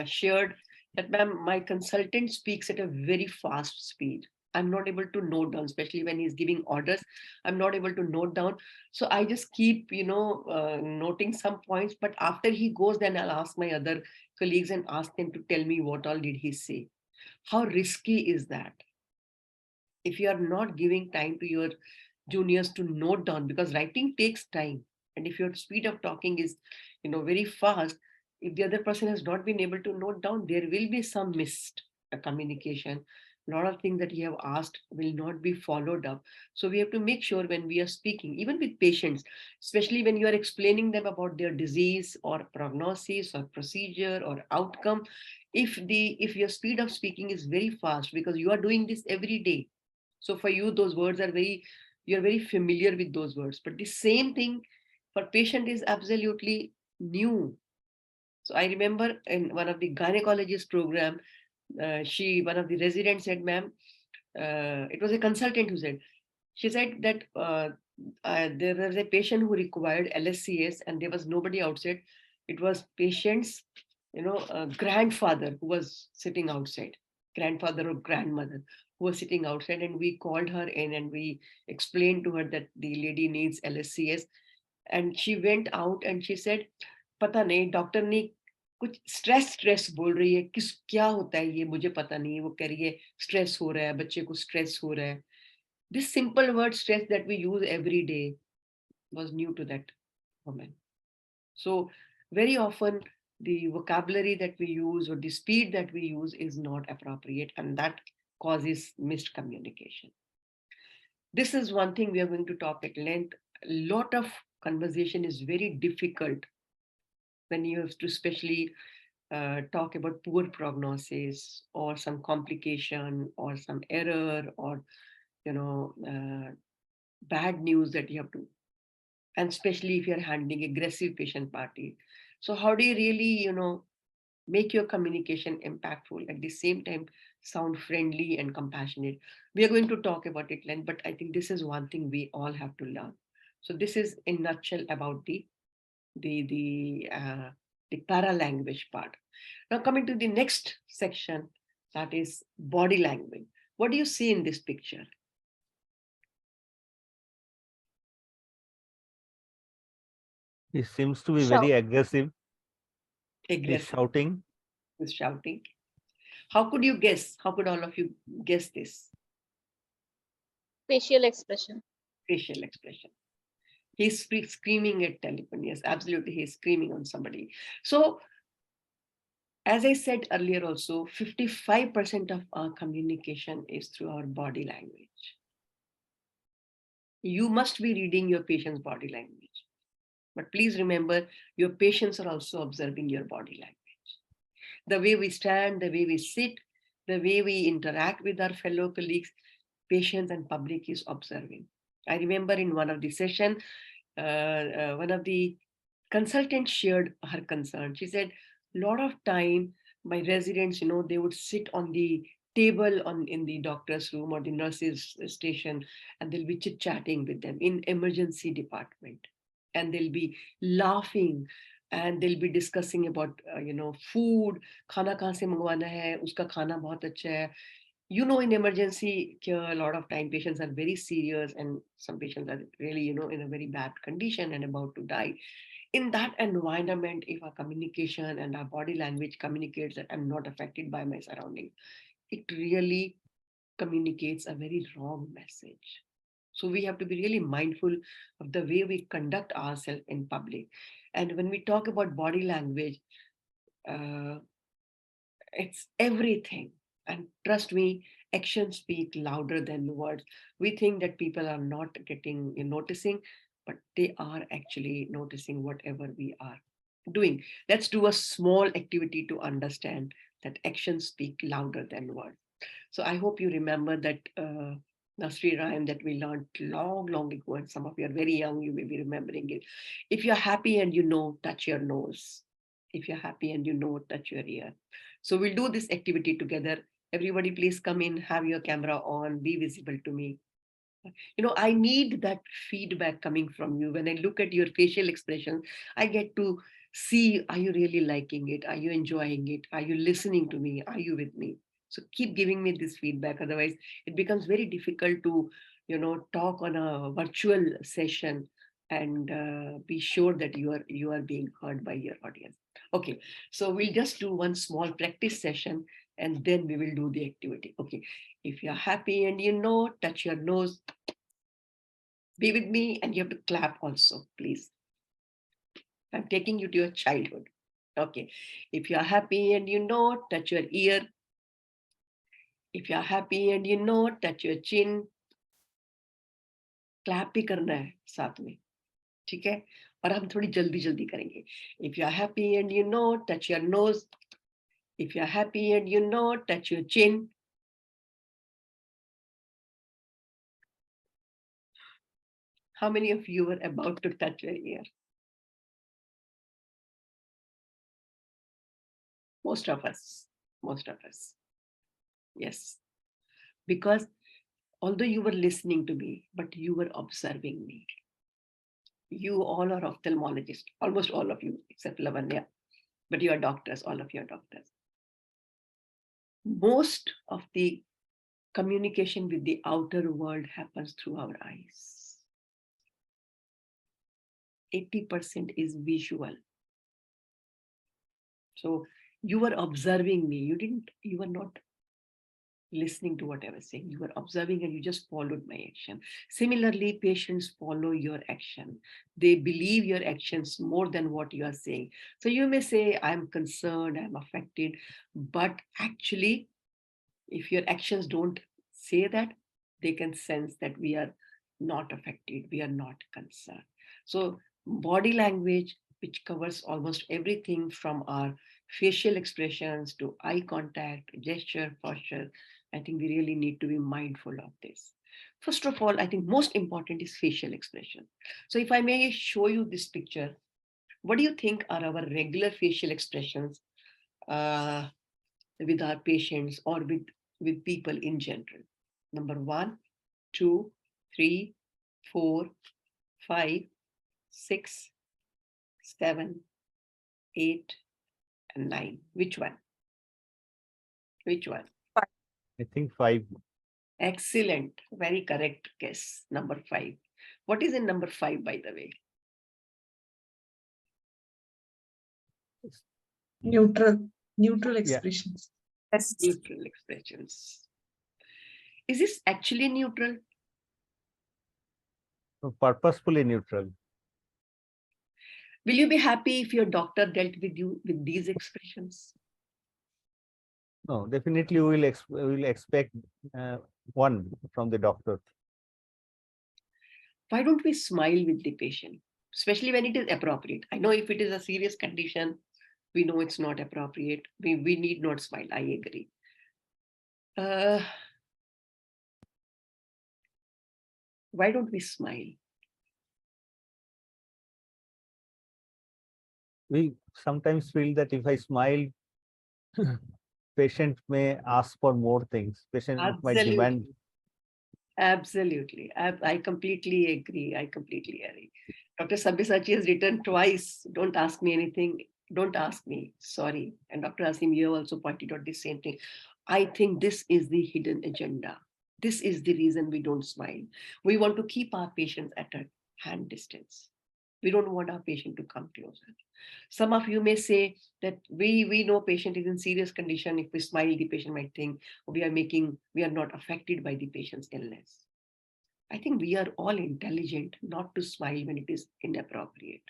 shared that, ma'am, my consultant speaks at a very fast speed. I'm not able to note down, especially when he's giving orders. I'm not able to note down. So I just keep, noting some points. But after he goes, then I'll ask my other colleagues and ask them to tell me what all did he say. How risky is that? If you are not giving time to your juniors to note down, because writing takes time, and if your speed of talking is very fast, if the other person has not been able to note down, there will be some missed communication. A lot of things that you have asked will not be followed up. So we have to make sure when we are speaking, even with patients, especially when you are explaining them about their disease or prognosis or procedure or outcome, if your speed of speaking is very fast, because you are doing this every day, so for you, those words are very you're very familiar with those words, but the same thing for patient is absolutely new. So I remember in one of the gynecologist program, one of the residents said, ma'am, it was a consultant who said, she said that there was a patient who required LSCS and there was nobody outside. It was patient's, grandfather who was sitting outside, grandfather or grandmother who was sitting outside, and we called her in and we explained to her that the lady needs LSCS. And she went out and she said, पता नहीं doctor ने कुछ stress बोल रही है, किस क्या होता है ये मुझे पता नहीं, वो कह रही है स्ट्रेस हो रहा है, बच्चे को स्ट्रेस हो रहा है. This simple word stress that we use every day was new to that woman. So very often the vocabulary that we use or the speed that we use is not appropriate, and that causes missed communication. This is one thing we are going to talk at length. A lot of conversation is very difficult when you have to especially talk about poor prognosis or some complication or some error or bad news that you have to, and especially if you're handling aggressive patient party. So how do you really make your communication impactful, at the same time sound friendly and compassionate? We are going to talk about it, Len, but I think this is one thing we all have to learn. So this is in a nutshell about the para-language part. Now coming to the next section, that is body language. What do you see in this picture? He seems to be very aggressive. Aggressive. He's shouting. He's shouting. How could you guess? How could all of you guess this? Facial expression. Facial expression. He's screaming at telephone. Yes, absolutely. He's screaming on somebody. So, as I said earlier also, 55% of our communication is through our body language. You must be reading your patient's body language. But please remember, your patients are also observing your body language. The way we stand, the way we sit, the way we interact with our fellow colleagues, patients and public is observing. I remember in one of the sessions, one of the consultants shared her concern. She said, a lot of time, my residents, they would sit on the table in the doctor's room or the nurse's station, and they'll be chit-chatting with them in emergency department. And they'll be laughing and they'll be discussing about, food, khana kahan se mangwana hai, uska khana bahut acha hai. In emergency, a lot of time patients are very serious and some patients are really, in a very bad condition and about to die. In that environment, if our communication and our body language communicates that I'm not affected by my surroundings, it really communicates a very wrong message. So we have to be really mindful of the way we conduct ourselves in public. And when we talk about body language, it's everything. And trust me, actions speak louder than words. We think that people are not noticing, but they are actually noticing whatever we are doing. Let's do a small activity to understand that actions speak louder than words. So I hope you remember that nursery rhyme that we learned long ago, and some of you are very young, you may be remembering it. If you're happy and touch your nose. If you're happy and touch your ear. So we'll do this activity together. Everybody please come in, have your camera on, be visible to me. I need that feedback coming from you. When I look at your facial expressions, I get to see, are you really liking it? Are you enjoying it? Are you listening to me? Are you with me? So keep giving me this feedback. Otherwise, it becomes very difficult to, talk on a virtual session and be sure that you are being heard by your audience. Okay, so we'll just do one small practice session and then we will do the activity. Okay, if you're happy and touch your nose, be with me, and you have to clap also, please. I'm taking you to your childhood. Okay, if you're happy and touch your ear. If you're happy and touch your chin. Clap भी करना है साथ में, ठीक है? और हम थोड़ी जल्दी करेंगे. If you're happy and touch your nose. If you're happy and touch your chin. How many of you were about to touch your ear? Most of us. Yes. Because although you were listening to me, but you were observing me. You all are ophthalmologists, almost all of you, except Lavanya, but you are doctors, all of you are doctors. Most of the communication with the outer world happens through our eyes. 80% is visual. So you were observing me. You were not listening to what I was saying. You were observing and you just followed my action. Similarly, patients follow your action. They believe your actions more than what you are saying. So you may say, I'm concerned, I'm affected, but actually, if your actions don't say that, they can sense that we are not affected, we are not concerned. So body language, which covers almost everything from our facial expressions to eye contact, gesture, posture, I think we really need to be mindful of this. First of all, I think most important is facial expression. So if I may show you this picture, what do you think are our regular facial expressions with our patients or with people in general? Number 1, 2, 3, 4, 5, 6, 7, 8, and 9. Which one? Which one? I think 5. Excellent. Very correct guess. Number 5. What is in number 5, by the way? Neutral expressions. Yes. Neutral expressions. Is this actually neutral? Purposefully neutral. Will you be happy if your doctor dealt with you with these expressions? No, definitely we will expect one from the doctor. Why don't we smile with the patient, especially when it is appropriate? I know if it is a serious condition, we know it's not appropriate. We need not smile. I agree. Why don't we smile? We sometimes feel that if I smile, patient may ask for more things. Patient might demand. Absolutely. I completely agree. Dr. Sabyasachi has written twice, don't ask me anything, don't ask me, sorry. And Dr. Asim, you also pointed out the same thing. I think this is the hidden agenda. This is the reason we don't smile. We want to keep our patients at a hand distance. We don't want our patient to come closer. Some of you may say that we know patient is in serious condition. If we smile, the patient might think we are not affected by the patient's illness. I think we are all intelligent not to smile when it is inappropriate.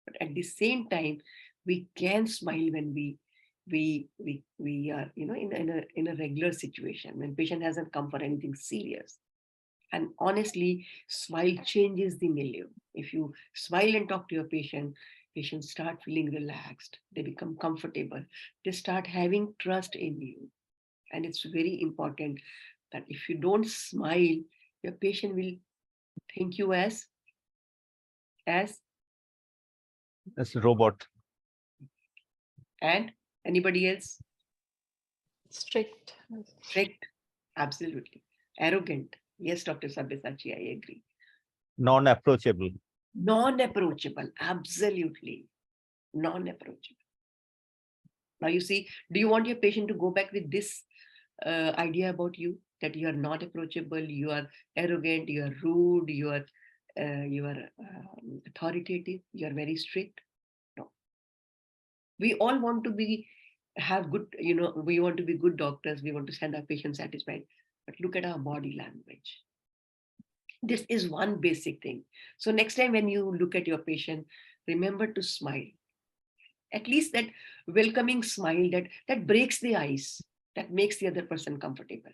But at the same time, we can smile when we are, in a regular situation, when patient hasn't come for anything serious. And honestly, smile changes the milieu. If you smile and talk to your patient, patients start feeling relaxed. They become comfortable. They start having trust in you. And it's very important that if you don't smile, your patient will think you as a robot. And anybody else? Strict. Absolutely. Arrogant. Yes, Dr. Sabyasachi, I agree. Non-approachable. Absolutely. Non-approachable. Now you see, do you want your patient to go back with this idea about you, that you are not approachable, you are arrogant, you are rude, you are authoritative, you are very strict? No. We all want to have good, we want to be good doctors, we want to send our patients satisfied, but look at our body language. This is one basic thing. So next time when you look at your patient, remember to smile. At least that welcoming smile that breaks the ice, that makes the other person comfortable.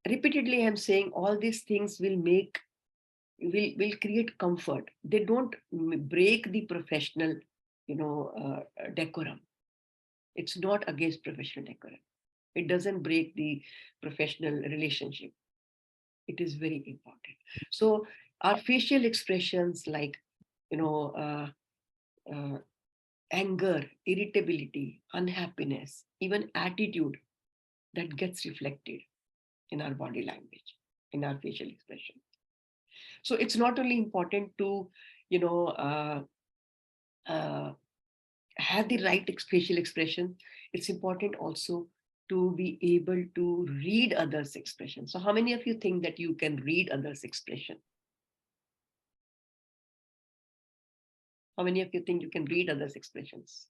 Repeatedly, I'm saying all these things will create comfort. They don't break the professional, decorum. It's not against professional decorum. It doesn't break the professional relationship. It is very important. So Our facial expressions like, anger, irritability, unhappiness, even attitude, that gets reflected in our body language, in our facial expression. So it's not only important to, have the right facial expression, it's important also to be able to read others' expression. So how many of you think that you can read others' expression? How many of you think you can read others' expressions?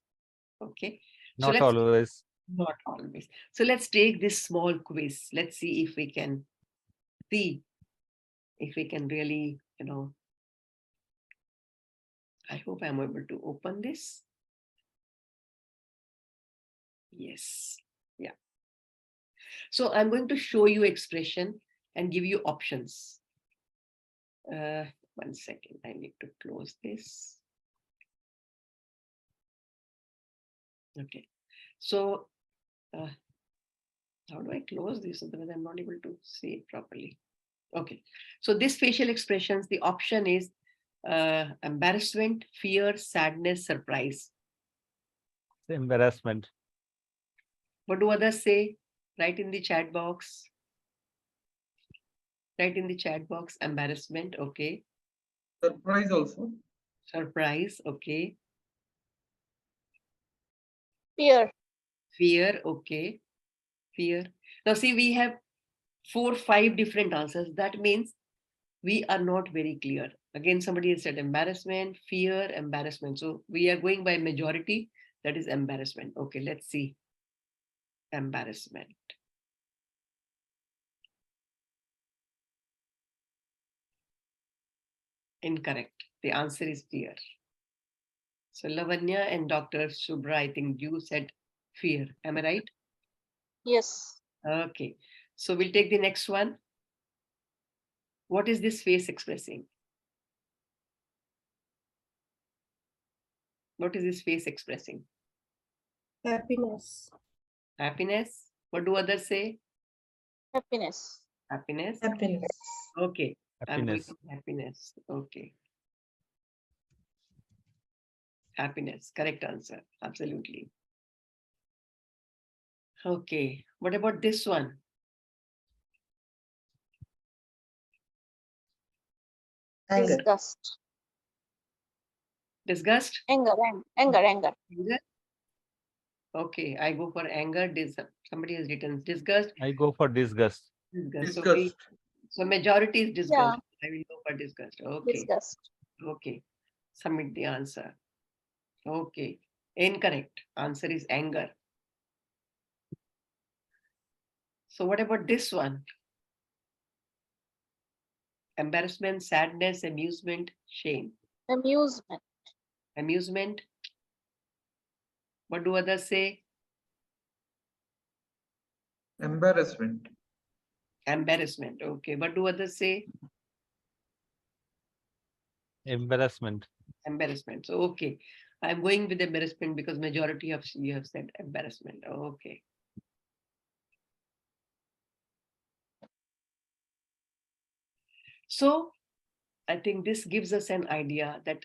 Okay. Not always. Not always. So let's take this small quiz. Let's see if we can really, I hope I'm able to open this. Yes. Yeah. So I'm going to show you expression and give you options. 1 second. I need to close this. Okay. So how do I close this? Otherwise, I'm not able to see it properly. Okay. So this facial expressions, the option is embarrassment, fear, sadness, surprise. Embarrassment. What do others say? Write in the chat box. Write in the chat box. Embarrassment. Okay. Surprise also. Surprise. Okay. Fear. Fear. Okay. Fear. Now see, we have 4, 5 different answers. That means we are not very clear. Again, somebody has said embarrassment, fear, embarrassment. So we are going by majority. That is embarrassment. Okay, let's see. Embarrassment. Incorrect. The answer is fear. So Lavanya and Dr. Subra, I think you said fear. Am I right? Yes. Okay. So we'll take the next one. What is this face expressing? What is this face expressing? Happiness. Happiness. What do others say? Happiness. Happiness. Happiness. Okay. I'm going Happiness. to happiness. Okay. Happiness. Correct answer. Absolutely. Okay. What about this one? Anger. Disgust. Disgust? Anger. Anger. Anger? Okay. I go for anger. Somebody has written disgust. I go for disgust. Disgust. Disgust. So majority is disgust. Yeah. I will go for disgust. Okay. Disgust. Okay. Submit the answer. Okay. Incorrect. Answer is anger. So what about this one? Embarrassment, sadness, amusement, shame. Amusement. Amusement. What do others say? Embarrassment. Embarrassment. Okay. What do others say? Embarrassment. Embarrassment. So okay. I'm going with embarrassment because majority of you have said embarrassment. Okay. So I think this gives us an idea that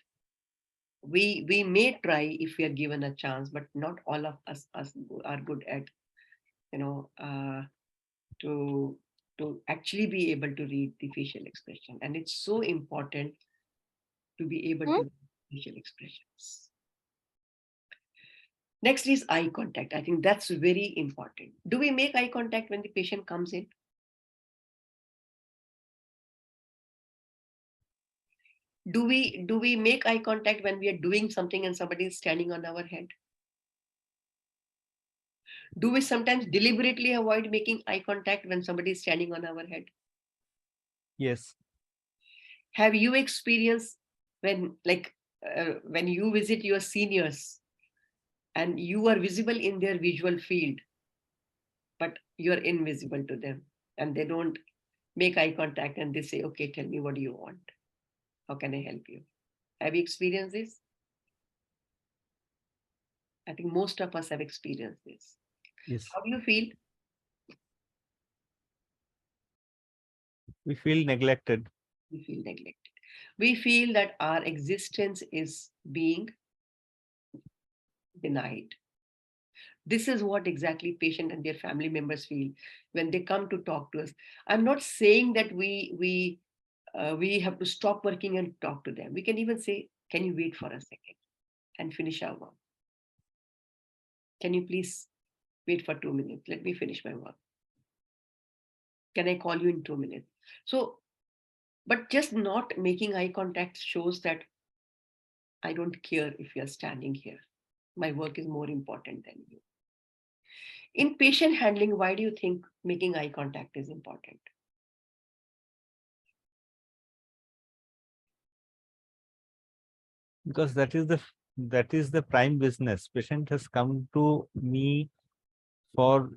we may try if we are given a chance, but not all of us are good at, to actually be able to read the facial expression. And it's so important to be able to read facial expressions. Next is eye contact. I think that's very important. Do we make eye contact when the patient comes in? Do we make eye contact when we are doing something and somebody is standing on our head? Do we sometimes deliberately avoid making eye contact when somebody is standing on our head? Yes. Have you experienced when you visit your seniors and you are visible in their visual field, but you're invisible to them and they don't make eye contact and they say, okay, tell me, what do you want? How can I help you? Have you experienced this? I think most of us have experienced this. Yes. How do you feel? We feel neglected. We feel neglected. We feel that our existence is being denied. This is what exactly patient and their family members feel when they come to talk to us. I'm not saying that we have to stop working and talk to them. We can even say, can you wait for a second and finish our work? Can you please wait for 2 minutes? Let me finish my work. Can I call you in 2 minutes? So, but just not making eye contact shows that I don't care if you're standing here. My work is more important than you. In patient handling, why do you think making eye contact is important? Because that is the prime business. Patient has come to me for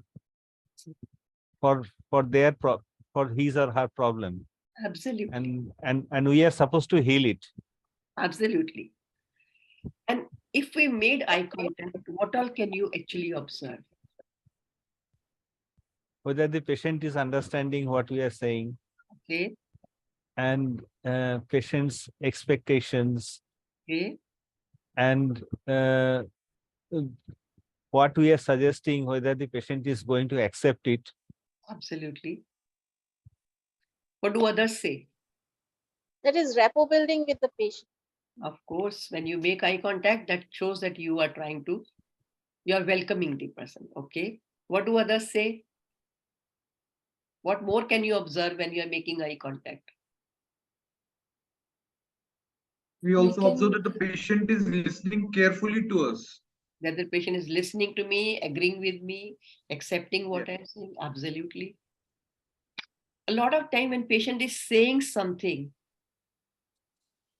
their for his or her problem. Absolutely. And we are supposed to heal it. Absolutely. And if we made eye contact, what all can you actually observe? Whether the patient is understanding what we are saying. Okay. And patient's expectations. Okay. And what we are suggesting, whether the patient is going to accept it. Absolutely. What do others say? That is rapport building with the patient. Of course, when you make eye contact, that shows that you are welcoming the person. Okay. What do others say? What more can you observe when you are making eye contact? We also observe that the patient is listening carefully to us. That the patient is listening to me, agreeing with me, accepting what I'm saying. Absolutely. A lot of time when patient is saying something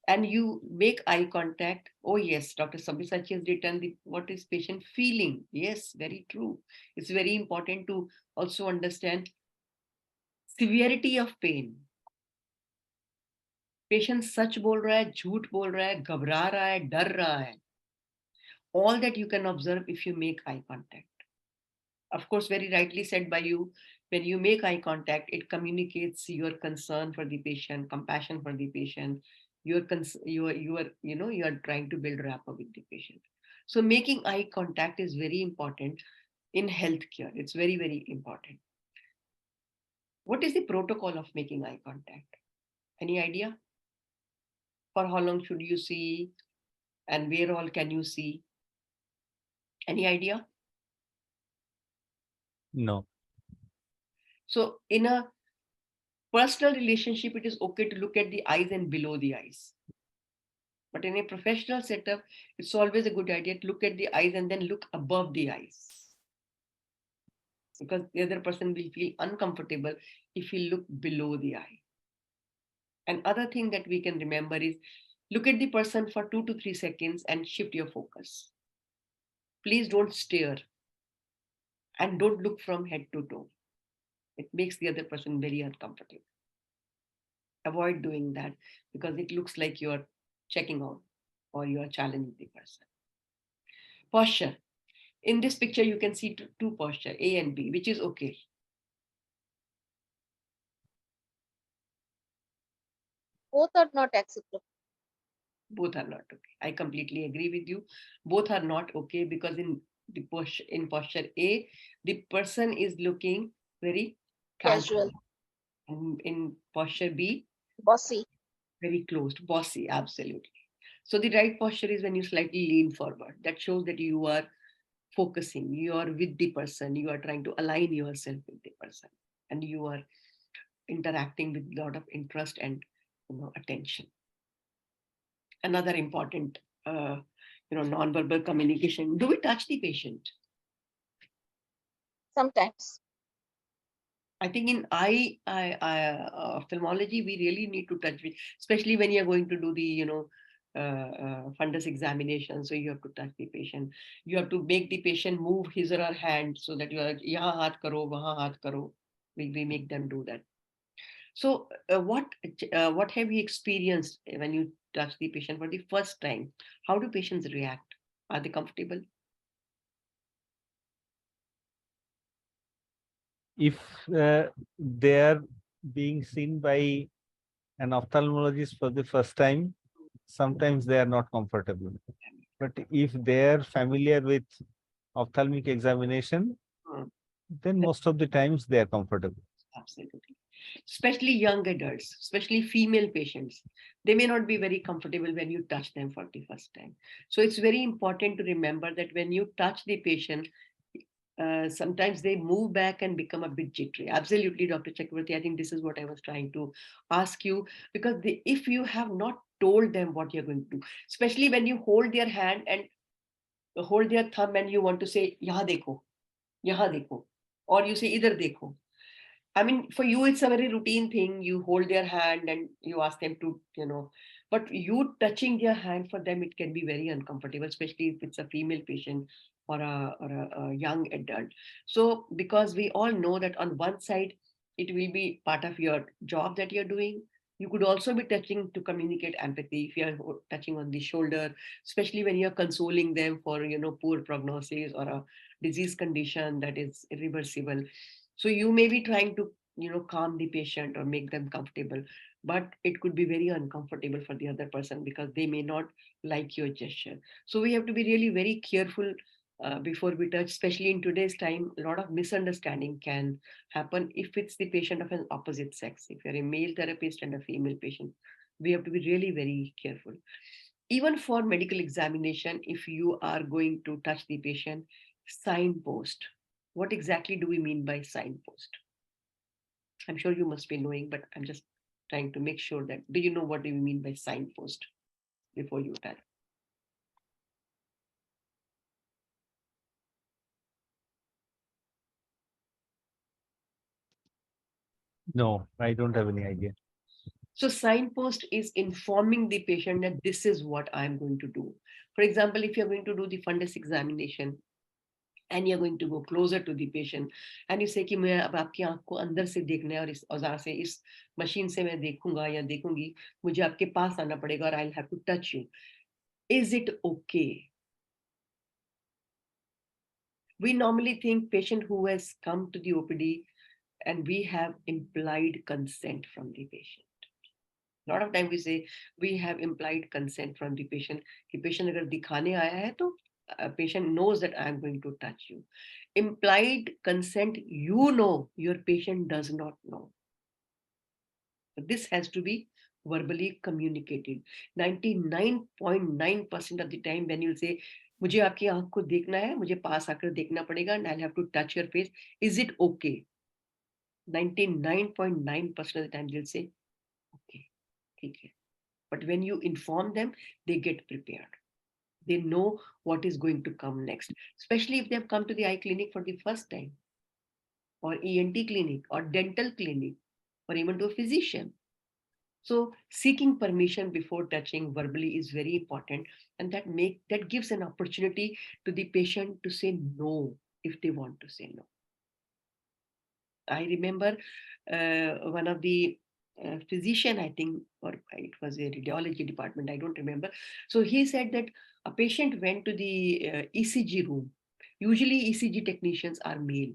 and you make eye contact, oh yes, Dr. Sabyasachi has written what is patient feeling. Yes, very true. It's very important to also understand severity of pain. Patient सच बोल रहा है, झूठ बोल रहा है, घबरा रहा है, डर रहा है. All that you can observe if you make eye contact. Of course, very rightly said by you, when you make eye contact, it communicates your concern for the patient, compassion for the patient. You are trying to build rapport with the patient. So making eye contact is very important in healthcare. It's very, very important. What is the protocol of making eye contact? Any idea? For how long should you see? And where all can you see? Any idea? No. So in a personal relationship, it is okay to look at the eyes and below the eyes. But in a professional setup, it's always a good idea to look at the eyes and then look above the eyes. Because the other person will feel uncomfortable if you look below the eye. And other thing that we can remember is look at the person for 2 to 3 seconds and shift your focus. Please don't stare and don't look from head to toe. It makes the other person very uncomfortable. Avoid doing that because it looks like you're checking out or you're challenging the person. Posture. In this picture, you can see two posture, A and B, which is okay. Both are not acceptable. Both are not okay. I completely agree with you. Both are not okay because in posture A, the person is looking very Casual. And in posture B, bossy. Very closed, bossy, absolutely. So the right posture is when you slightly lean forward. That shows that you are focusing, you are with the person, you are trying to align yourself with the person, and you are interacting with a lot of interest and attention. Another important non-verbal communication. Do we touch the patient? Sometimes. I think in ophthalmology, we really need to touch it, especially when you're going to do the fundus examination. So you have to touch the patient. You have to make the patient move his or her hand so that you are like, yahan haath karo, wahan haath karo. We make them do that. So what have you experienced when you touch the patient for the first time? How do patients react? Are they comfortable? If they are being seen by an ophthalmologist for the first time, sometimes they are not comfortable. But if they are familiar with ophthalmic examination, then most of the times they are comfortable. Absolutely. Especially young adults, especially female patients, they may not be very comfortable when you touch them for the first time. So it's very important to remember that when you touch the patient, sometimes they move back and become a bit jittery. Absolutely, Dr. Chakravarti. I think this is what I was trying to ask you, because if you have not told them what you're going to do, especially when you hold their hand and hold their thumb and you want to say, yahan dekho, or you say, idhar dekho. I mean, for you, it's a very routine thing. You hold their hand and you ask them to, but you touching their hand, for them, it can be very uncomfortable, especially if it's a female patient or a young adult. So, because we all know that on one side, it will be part of your job that you're doing. You could also be touching to communicate empathy if you're touching on the shoulder, especially when you're consoling them for, poor prognosis or a disease condition that is irreversible. So you may be trying to, calm the patient or make them comfortable, but it could be very uncomfortable for the other person because they may not like your gesture. So we have to be really very careful before we touch, especially in today's time. A lot of misunderstanding can happen if it's the patient of an opposite sex. If you're a male therapist and a female patient, we have to be really very careful. Even for medical examination, if you are going to touch the patient, signpost. What exactly do we mean by signpost? I'm sure you must be knowing, but I'm just trying to make sure that, do you know what do we mean by signpost before you touch? No, I don't have any idea. So signpost is informing the patient that this is what I'm going to do. For example, if you're going to do the fundus examination, and you're going to go closer to the patient and you say कि मैं अब आपकी आंख को अंदर से देखना है और इस औजार से इस मशीन से मैं देखूंगा या देखूंगी, मुझे आपके पास आना पड़ेगा और I'll have to touch you. Is it okay? We normally think patient who has come to the OPD and we have implied consent from the patient. A lot of time we say we have implied consent from the patient. कि patient अगर दिखाने आया है तो patient knows that I am going to touch you. Implied consent, your patient does not know. So this has to be verbally communicated. 99.9% of the time when you say, मुझे आपकी आंख को देखना है, मुझे पास आकर देखना पड़ेगा, and I'll have to touch your face. Is it okay? 99.9% of the time they'll say, okay, okay. But when you inform them, they get prepared. They know what is going to come next, especially if they have come to the eye clinic for the first time, or ENT clinic, or dental clinic, or even to a physician. So seeking permission before touching verbally is very important, and that gives an opportunity to the patient to say no if they want to say no. I remember one of the physician, I think, or it was a radiology department, I don't remember. So he said that a patient went to the ECG room. Usually ECG technicians are male.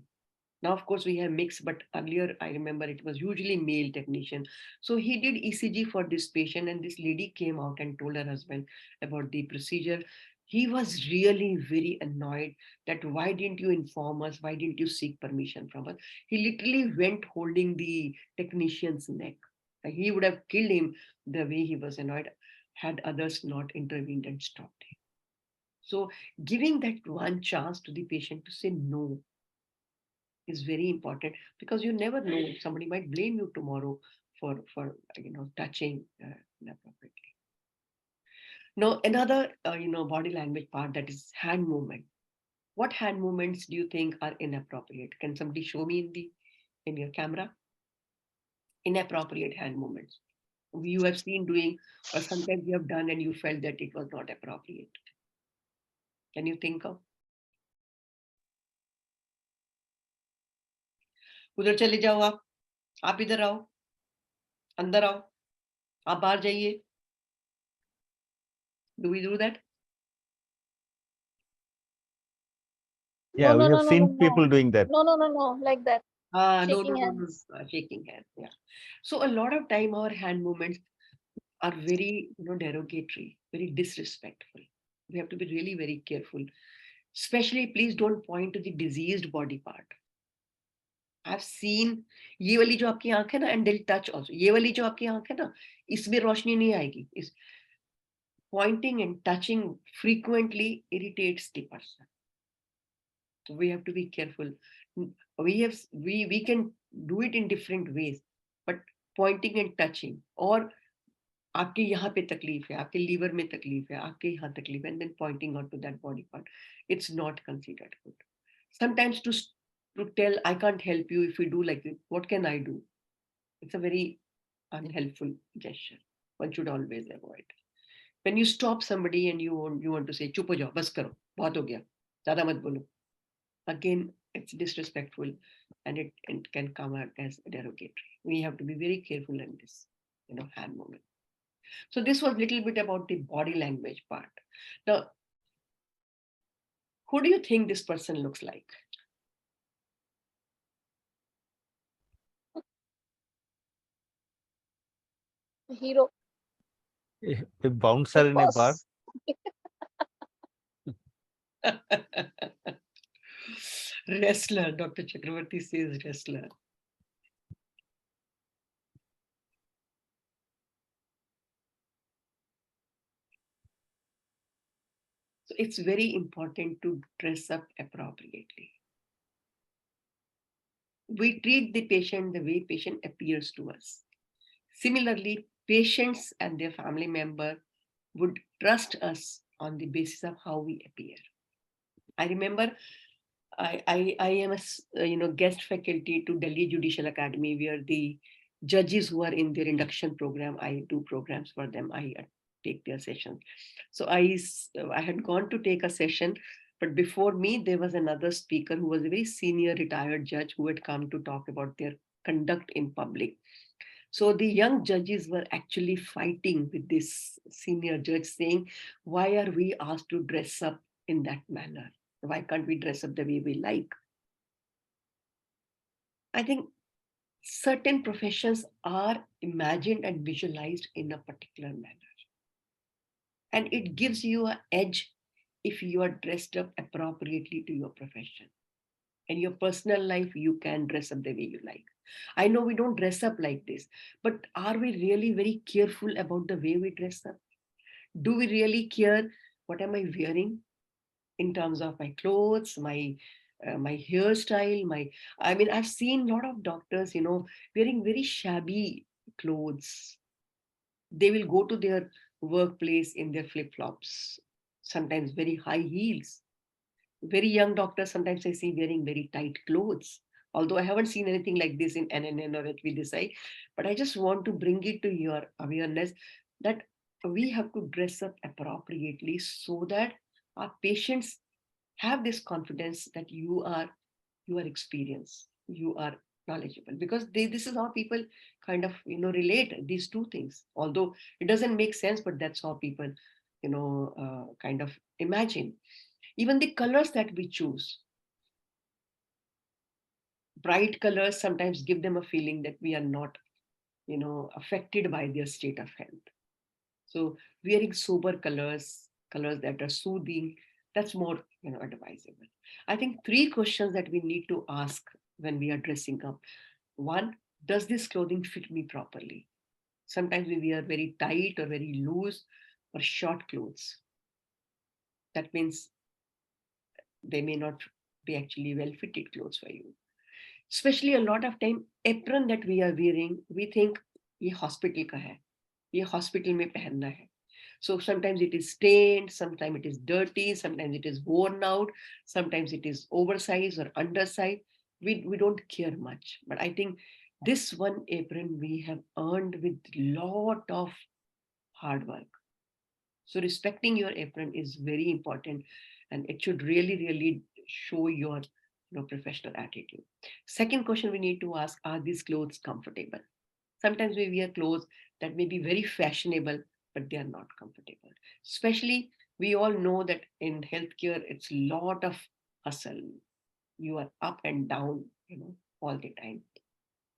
Now, of course, we have mixed, but earlier I remember it was usually male technician. So he did ECG for this patient, and this lady came out and told her husband about the procedure. He was really very annoyed that why didn't you inform us? Why didn't you seek permission from us? He literally went holding the technician's neck. He would have killed him the way he was annoyed had others not intervened and stopped him. So giving that one chance to the patient to say no is very important, because you never know, somebody might blame you tomorrow for touching inappropriately. Now another body language part, that is hand movement. What hand movements do you think are inappropriate? Can somebody show me in your camera? Inappropriate hand movements you have seen doing, or sometimes you have done and you felt that it was not appropriate. Can you think of? उधर चले जाओ, आप इधर आओ, अंदर आओ, आप बाहर जाइए. Do we do that? Yeah, No, we no, have no, seen no, no. people doing that. No, like that. No, Shaking no, no, no, hands. shaking hands. Yeah. So a lot of time our hand movements are very, derogatory, very disrespectful. We have to be really very careful. Especially, please don't point to the diseased body part. I've seen ये वाली जो आपकी आंख है ना, and they'll touch also. ये वाली जो आपकी आंख है ना, इसमें रोशनी नहीं आएगी. Is pointing and touching frequently irritates the person. So we have to be careful. We can do it in different ways, but pointing and touching, or आपके यहाँ पे तकलीफ है, आपके लीवर में तकलीफ है, आपके यहाँ तकलीफ है, and then pointing out to that body part, it's not considered good. Sometimes to tell, I can't help you if you do like this, what can I do? It's a very unhelpful gesture. One should always avoid. When you stop somebody and you want to say, chup ho jao, bas karo, bahut ho gaya, zyada mat bolo. Again, it's disrespectful and it can come out as derogatory. We have to be very careful in this, hand movement. So this was a little bit about the body language part. Now, who do you think this person looks like? Hero. A bouncer in a bar. Wrestler, Dr. Chakravarti says wrestler. So it's very important to dress up appropriately. We treat the patient the way patient appears to us. Similarly, patients and their family member would trust us on the basis of how we appear. I remember I am a guest faculty to Delhi Judicial Academy, where the judges who are in their induction program, I do programs for them. I take their sessions. So I had gone to take a session, but before me there was another speaker who was a very senior retired judge who had come to talk about their conduct in public. So the young judges were actually fighting with this senior judge, saying, why are we asked to dress up in that manner? Why can't we dress up the way we like? I think certain professions are imagined and visualized in a particular manner. And it gives you an edge if you are dressed up appropriately to your profession. In your personal life, you can dress up the way you like. I know we don't dress up like this, but are we really very careful about the way we dress up? Do we really care what am I wearing in terms of my clothes, my hairstyle, I've seen a lot of doctors, wearing very shabby clothes. They will go to their workplace in their flip-flops, sometimes very high heels. Very young doctors, sometimes I see wearing very tight clothes. Although I haven't seen anything like this in NNN or HVDSI, but I just want to bring it to your awareness that we have to dress up appropriately so that our patients have this confidence that you are experienced, you are knowledgeable, because this is how people kind of relate these two things. Although it doesn't make sense, but that's how people kind of imagine. Even the colors that we choose, bright colors sometimes give them a feeling that we are not affected by their state of health. So wearing sober colors that are soothing, that's more advisable. I think 3 questions that we need to ask when we are dressing up. 1, does this clothing fit me properly? Sometimes we wear very tight or very loose or short clothes. That means they may not be actually well fitted clothes for you. Especially a lot of time, apron that we are wearing, we think ye hospital ka hai, ye hospital mein pehenna hai. So sometimes it is stained, sometimes it is dirty, sometimes it is worn out, sometimes it is oversized or undersized. We don't care much. But I think this one apron we have earned with lot of hard work. So respecting your apron is very important, and it should really, really show your professional attitude. Second question we need to ask, are these clothes comfortable? Sometimes we wear clothes that may be very fashionable, but they are not comfortable. Especially, we all know that in healthcare, it's a lot of hustle. You are up and down, all the time.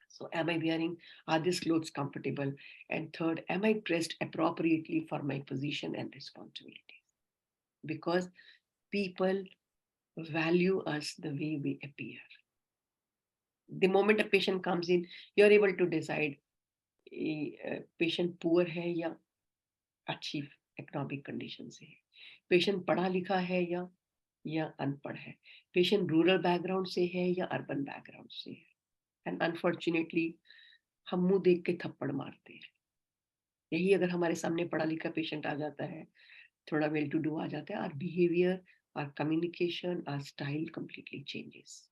So am I wearing, are these clothes comfortable? And third, am I dressed appropriately for my position and responsibilities? Because people value us the way we appear. The moment a patient comes in, you're able to decide patient poor hai ya अच्छी economic condition से है, patient पढ़ा लिखा है या अनपढ़ है, patient rural background से है या urban background से है. And unfortunately हम मुंह देख के थप्पड़ मारते हैं. यही अगर हमारे सामने पढ़ा लिखा पेशेंट आ जाता है, थोड़ा वेल टू डू आ जाता है, our behavior, our communication, our style completely changes.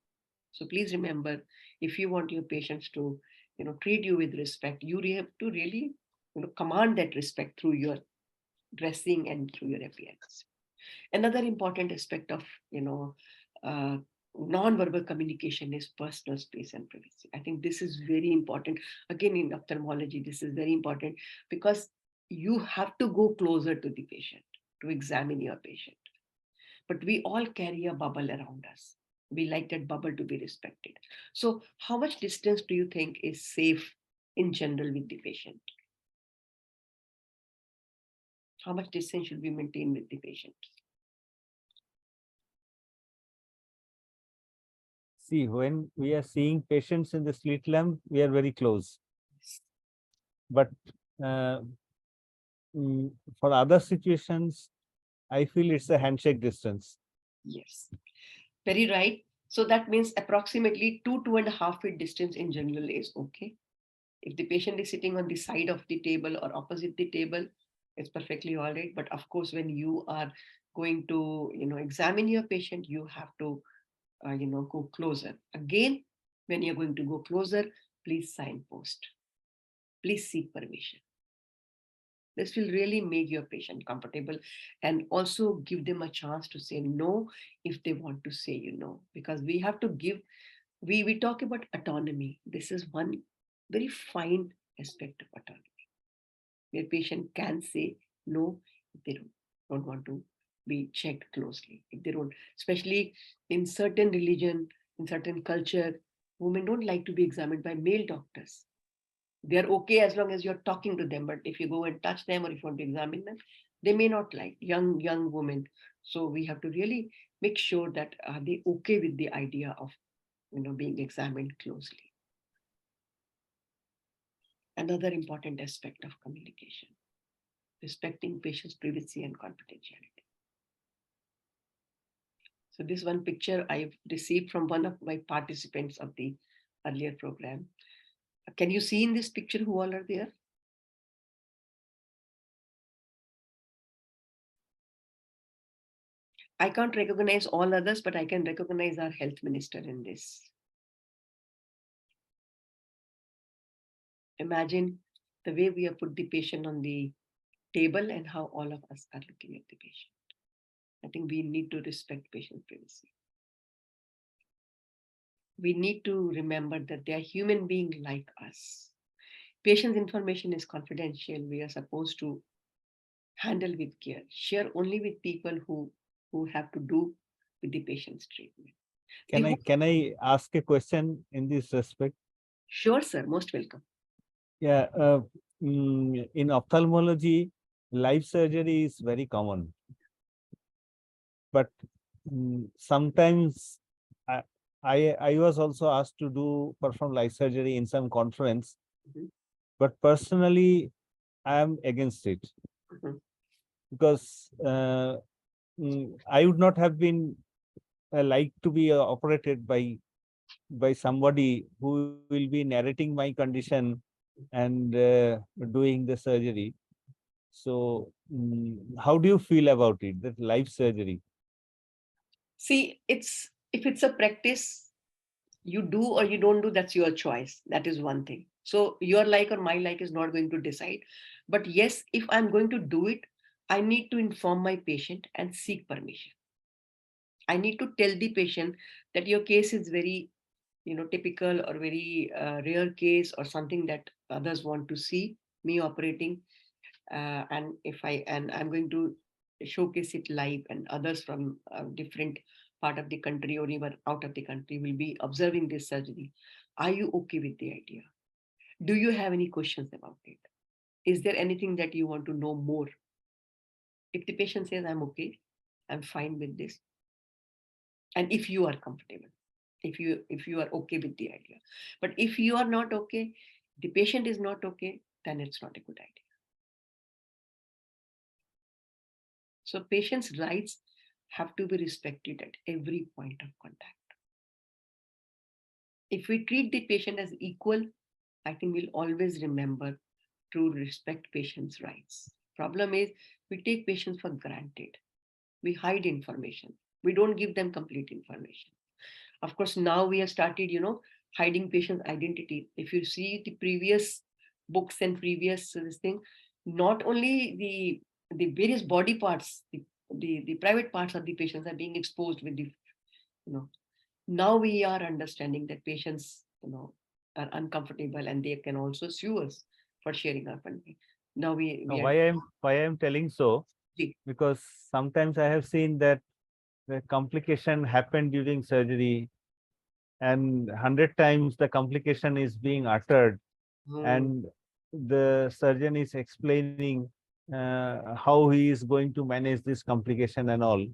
So please remember, if you want your patients to, treat you with respect, you have to really, command that respect through your dressing and through your appearance. Another important aspect of, non-verbal communication is personal space and privacy. I think this is very important. Again, in ophthalmology, this is very important because you have to go closer to the patient to examine your patient. But we all carry a bubble around us. We like that bubble to be respected. So how much distance do you think is safe in general with the patient? How much distance should we maintain with the patient? See, when we are seeing patients in the slit lamp, we are very close. But for other situations, I feel it's a handshake distance. Yes, very right. So that means approximately 2.5 feet distance in general is okay. If the patient is sitting on the side of the table or opposite the table, it's perfectly all right. But of course, when you are going to, examine your patient, you have to, go closer. Again, when you're going to go closer, please signpost. Please seek permission. This will really make your patient comfortable and also give them a chance to say no if they want to say, because we have to give, we talk about autonomy. This is one very fine aspect of autonomy, where patient can say no if they don't want to be checked closely. If they don't, especially in certain religion, in certain culture, women don't like to be examined by male doctors. They are okay as long as you're talking to them, but if you go and touch them or if you want to examine them, they may not like young women. So we have to really make sure that are they okay with the idea of being examined closely. Another important aspect of communication, respecting patient's privacy and confidentiality. So this one picture I've received from one of my participants of the earlier program. Can you see in this picture who all are there? I can't recognize all others, but I can recognize our health minister in this. Imagine the way we have put the patient on the table and how all of us are looking at the patient. I think we need to respect patient privacy. We need to remember that they are human beings like us. Patient's information is confidential. We are supposed to handle with care, share only with people who have to do with the patient's treatment. Can I ask a question in this respect? Sure, sir. Most welcome. Yeah, in ophthalmology, live surgery is very common. But sometimes I was also asked to perform live surgery in some conference, but personally, I am against it because I would not have been like to be operated by somebody who will be narrating my condition and doing the surgery. So how do you feel about it, that live surgery? See, if it's a practice, you do or you don't do, that's your choice. That is one thing. So your like or my like is not going to decide. But yes, if I'm going to do it, I need to inform my patient and seek permission. I need to tell the patient that your case is very, typical or very rare case or something that others want to see me operating. And I'm going to showcase it live, and others from different part of the country or even out of the country will be observing this surgery. Are you okay with the idea? Do you have any questions about it? Is there anything that you want to know more? If the patient says, I'm okay, I'm fine with this. And if you are comfortable, if you are okay with the idea. But if you are not okay, the patient is not okay, then it's not a good idea. So patients' rights have to be respected at every point of contact. If we treat the patient as equal, I think we'll always remember to respect patients' rights. Problem is, we take patients for granted. We hide information. We don't give them complete information. Of course, now we have started, hiding patients' identity. If you see the previous books and previous this thing, not only the various body parts, the private parts of the patients are being exposed with the, now we are understanding that patients, are uncomfortable and they can also sue us for sharing our funding. Now why I'm telling so, because sometimes I have seen that the complication happened during surgery, and 100 times the complication is being uttered, and the surgeon is explaining how he is going to manage this complication and all.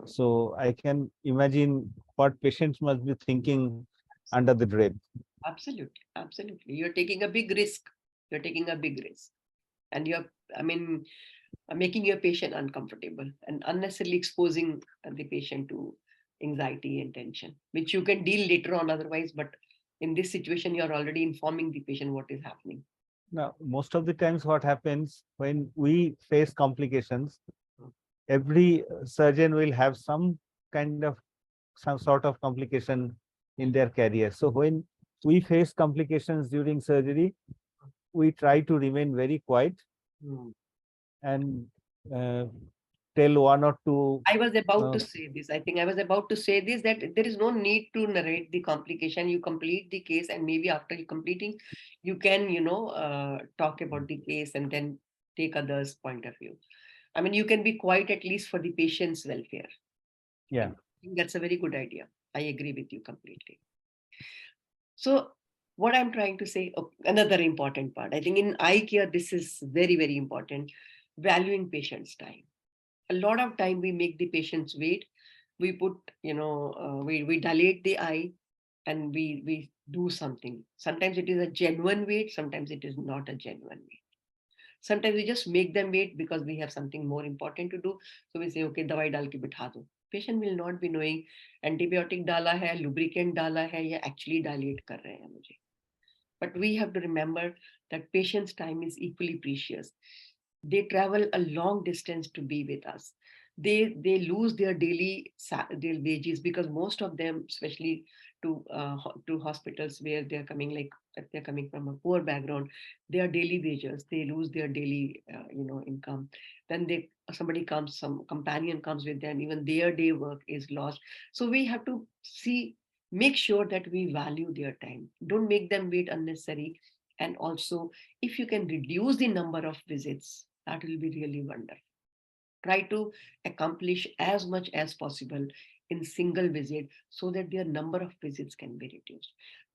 So I can imagine what patients must be thinking under the dread. Absolutely. You're taking a big risk. And you're, making your patient uncomfortable and unnecessarily exposing the patient to anxiety and tension, which you can deal later on otherwise. But in this situation, you're already informing the patient what is happening. Now, most of the times what happens when we face complications, every surgeon will have some sort of complication in their career. So when we face complications during surgery, we try to remain very quiet and tell one or two. I was about to say this. I think I was about to say this, that there is no need to narrate the complication. You complete the case, and maybe after you completing, you can, talk about the case and then take others' point of view. You can be quiet at least for the patient's welfare. Yeah. I think that's a very good idea. I agree with you completely. So what I'm trying to say, another important part, I think in eye care, this is very, very important, valuing patient's time. A lot of time we make the patients wait. We put, we dilate the eye and we do something. Sometimes it is a genuine wait. Sometimes it is not a genuine wait. Sometimes we just make them wait because we have something more important to do. So we say, okay, dawai dal ke bitha do. Patient will not be knowing antibiotic dala hai, lubricant dala hai, ya actually dilate kar rahe hain mujhe. But we have to remember that patient's time is equally precious. They travel a long distance to be with us. They lose their daily wages, because most of them, especially to hospitals where they're coming, like if they're coming from a poor background, they are daily wages. They lose their daily income. Then somebody comes, some companion comes with them, even their day work is lost. So we have to make sure that we value their time. Don't make them wait unnecessary. And also, if you can reduce the number of visits, that will be really wonderful. Try to accomplish as much as possible in single visit so that their number of visits can be reduced.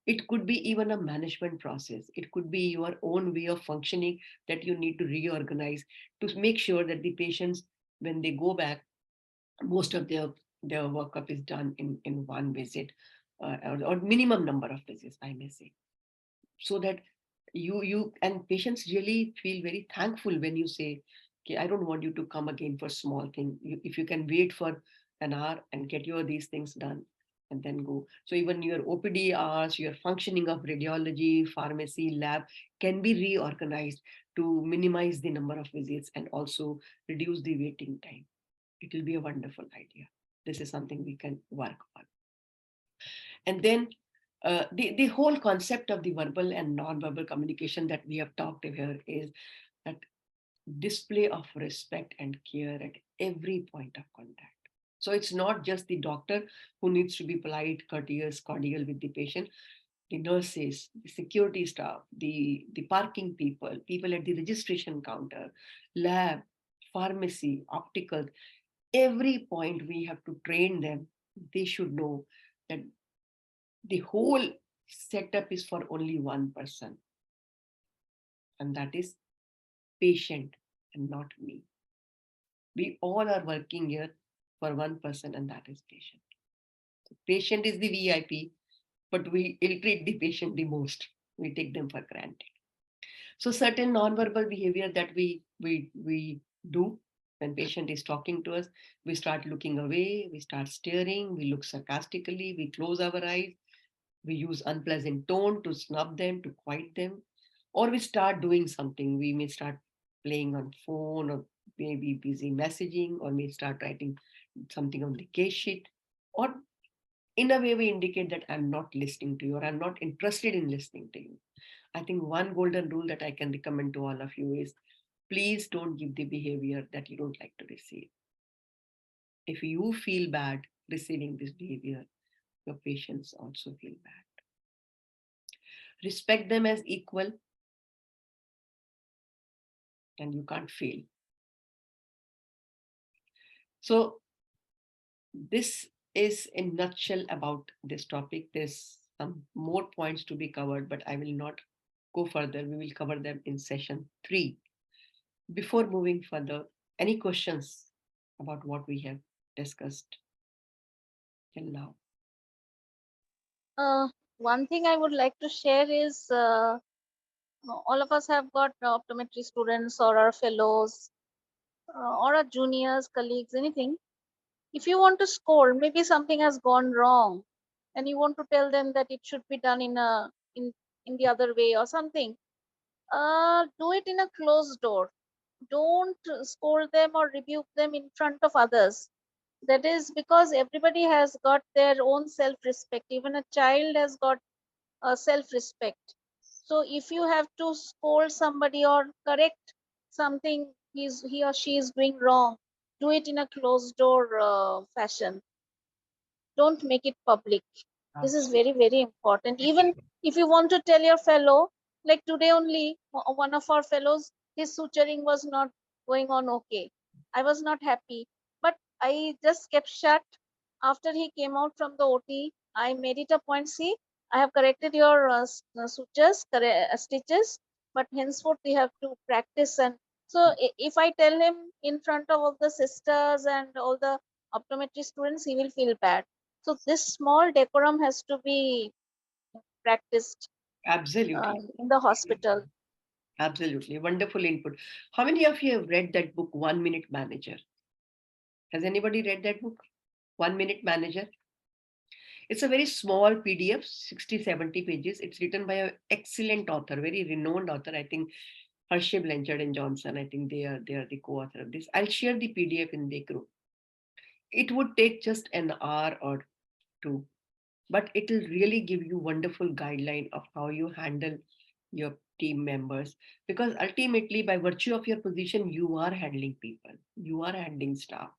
It could be even a management process. It could be your own way of functioning that you need to reorganize to make sure that the patients, when they go back, most of their workup is done in one visit, or minimum number of visits, I may say, so that you and patients really feel very thankful when you say, okay, I don't want you to come again for small thing. If you can wait for an hour and get these things done and then go. So even your OPD hours, your functioning of radiology, pharmacy, lab can be reorganized to minimize the number of visits and also reduce the waiting time. It will be a wonderful idea. This is something we can work on. And then the whole concept of the verbal and non-verbal communication that we have talked here is that display of respect and care at every point of contact. So it's not just the doctor who needs to be polite, courteous, cordial with the patient. The nurses, the security staff, the parking people at the registration counter, lab, pharmacy, optical, every point we have to train them they should know that the whole setup is for only one person, and that is patient and not me. We all are working here for one person, and that is patient. So patient is the VIP, but we ill-treat the patient the most. We take them for granted. So certain non-verbal behavior that we do when patient is talking to us, we start looking away, we start staring, we look sarcastically, we close our eyes, we use unpleasant tone to snub them, to quiet them, or we start doing something. We may start playing on phone, or maybe busy messaging, or may start writing something on the case sheet, or in a way we indicate that I'm not listening to you, or I'm not interested in listening to you. I think one golden rule that I can recommend to all of you is, please don't give the behavior that you don't like to receive. If you feel bad receiving this behavior, your patients also feel bad. Respect them as equal, and you can't fail. So this is in nutshell about this topic. There's some more points to be covered, but I will not go further. We will cover them in session 3. Before moving further, any questions about what we have discussed till now? One thing I would like to share is all of us have got optometry students or our fellows or our juniors, colleagues, anything. If you want to scold, maybe something has gone wrong and you want to tell them that it should be done in the other way or something, do it in a closed door. Don't scold them or rebuke them in front of others. That is because everybody has got their own self-respect. Even a child has got self-respect. So if you have to scold somebody or correct something he or she is doing wrong, do it in a closed door fashion. Don't make it public. This is very, very important. Even if you want to tell your fellow, like today only, one of our fellows, his suturing was not going on okay. I was not happy, but I just kept shut. After he came out from the OT, I made it a point. See, I have corrected your sutures, stitches, but henceforth we have to practice. And so, if I tell him in front of all the sisters and all the optometry students, he will feel bad. So this small decorum has to be practiced Absolutely. in the hospital. Absolutely. Wonderful input. How many of you have read that book, 1 Minute Manager? Has anybody read that book? 1 Minute Manager? It's a very small PDF, 60, 70 pages. It's written by an excellent author, very renowned author. I think Hershey, Blanchard and Johnson. I think they are the co-author of this. I'll share the PDF in the group. It would take just an hour or two, but it will really give you wonderful guideline of how you handle your team members, because ultimately by virtue of your position you are handling people, you are handling staff,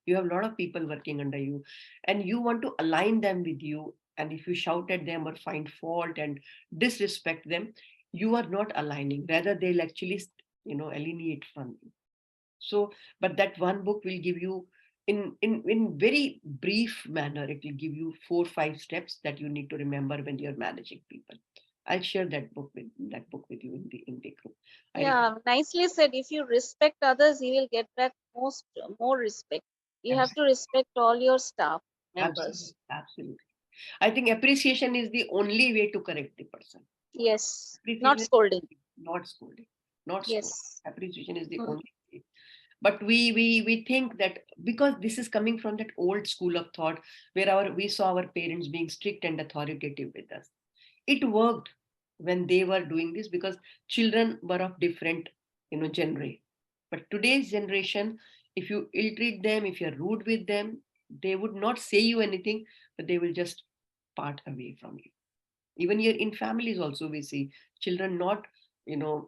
you have a lot of people working under you, and you want to align them with you. And if you shout at them or find fault and disrespect them, you are not aligning, rather they'll actually alienate from you. So, but that one book will give you in very brief manner, it will give you 4-5 steps that you need to remember when you're managing people. I'll share that book with you in the group. Yeah, nicely said. If you respect others, you will get back more respect. You have to respect all your staff members. Absolutely. I think appreciation is the only way to correct the person. Yes, not scolding. Not scolding. Not scolding. Yes. Appreciation is the only way. But we think that because this is coming from that old school of thought where we saw our parents being strict and authoritative with us. It worked when they were doing this because children were of different genre. But today's generation, if you ill-treat them, if you're rude with them, they would not say you anything, but they will just part away from you. Even here in families also we see children not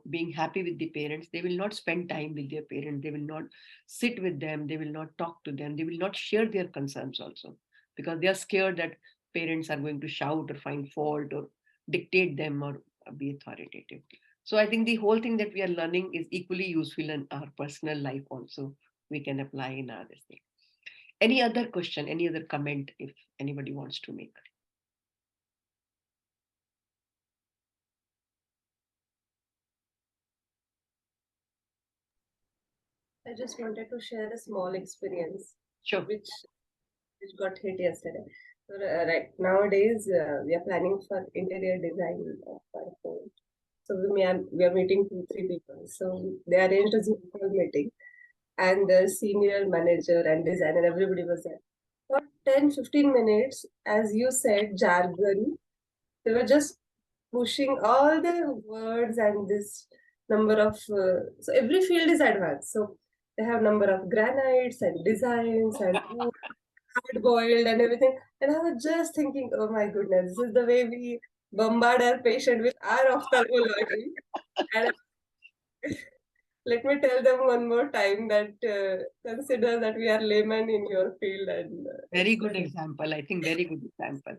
being happy with the parents. They will not spend time with their parents, they will not sit with them, they will not talk to them, they will not share their concerns also, because they are scared that parents are going to shout or find fault or dictate them or be authoritative. So I think the whole thing that we are learning is equally useful in our personal life also. We can apply in our this thing. Any other question, any other comment if anybody wants to make? I just wanted to share a small experience Sure. which got hit yesterday. So, right nowadays, we are planning for interior design of our home. So we are meeting 2-3 people. So they arranged a Zoom call meeting, and the senior manager and designer, everybody was there. For 10-15 minutes, as you said, jargon, they were just pushing all the words and this number of, so every field is advanced. So they have number of granites and designs and hard boiled and everything. And I was just thinking, oh my goodness, this is the way we bombard our patient with our ophthalmology. And let me tell them one more time that consider that we are laymen in your field. And very good example. I think very good example.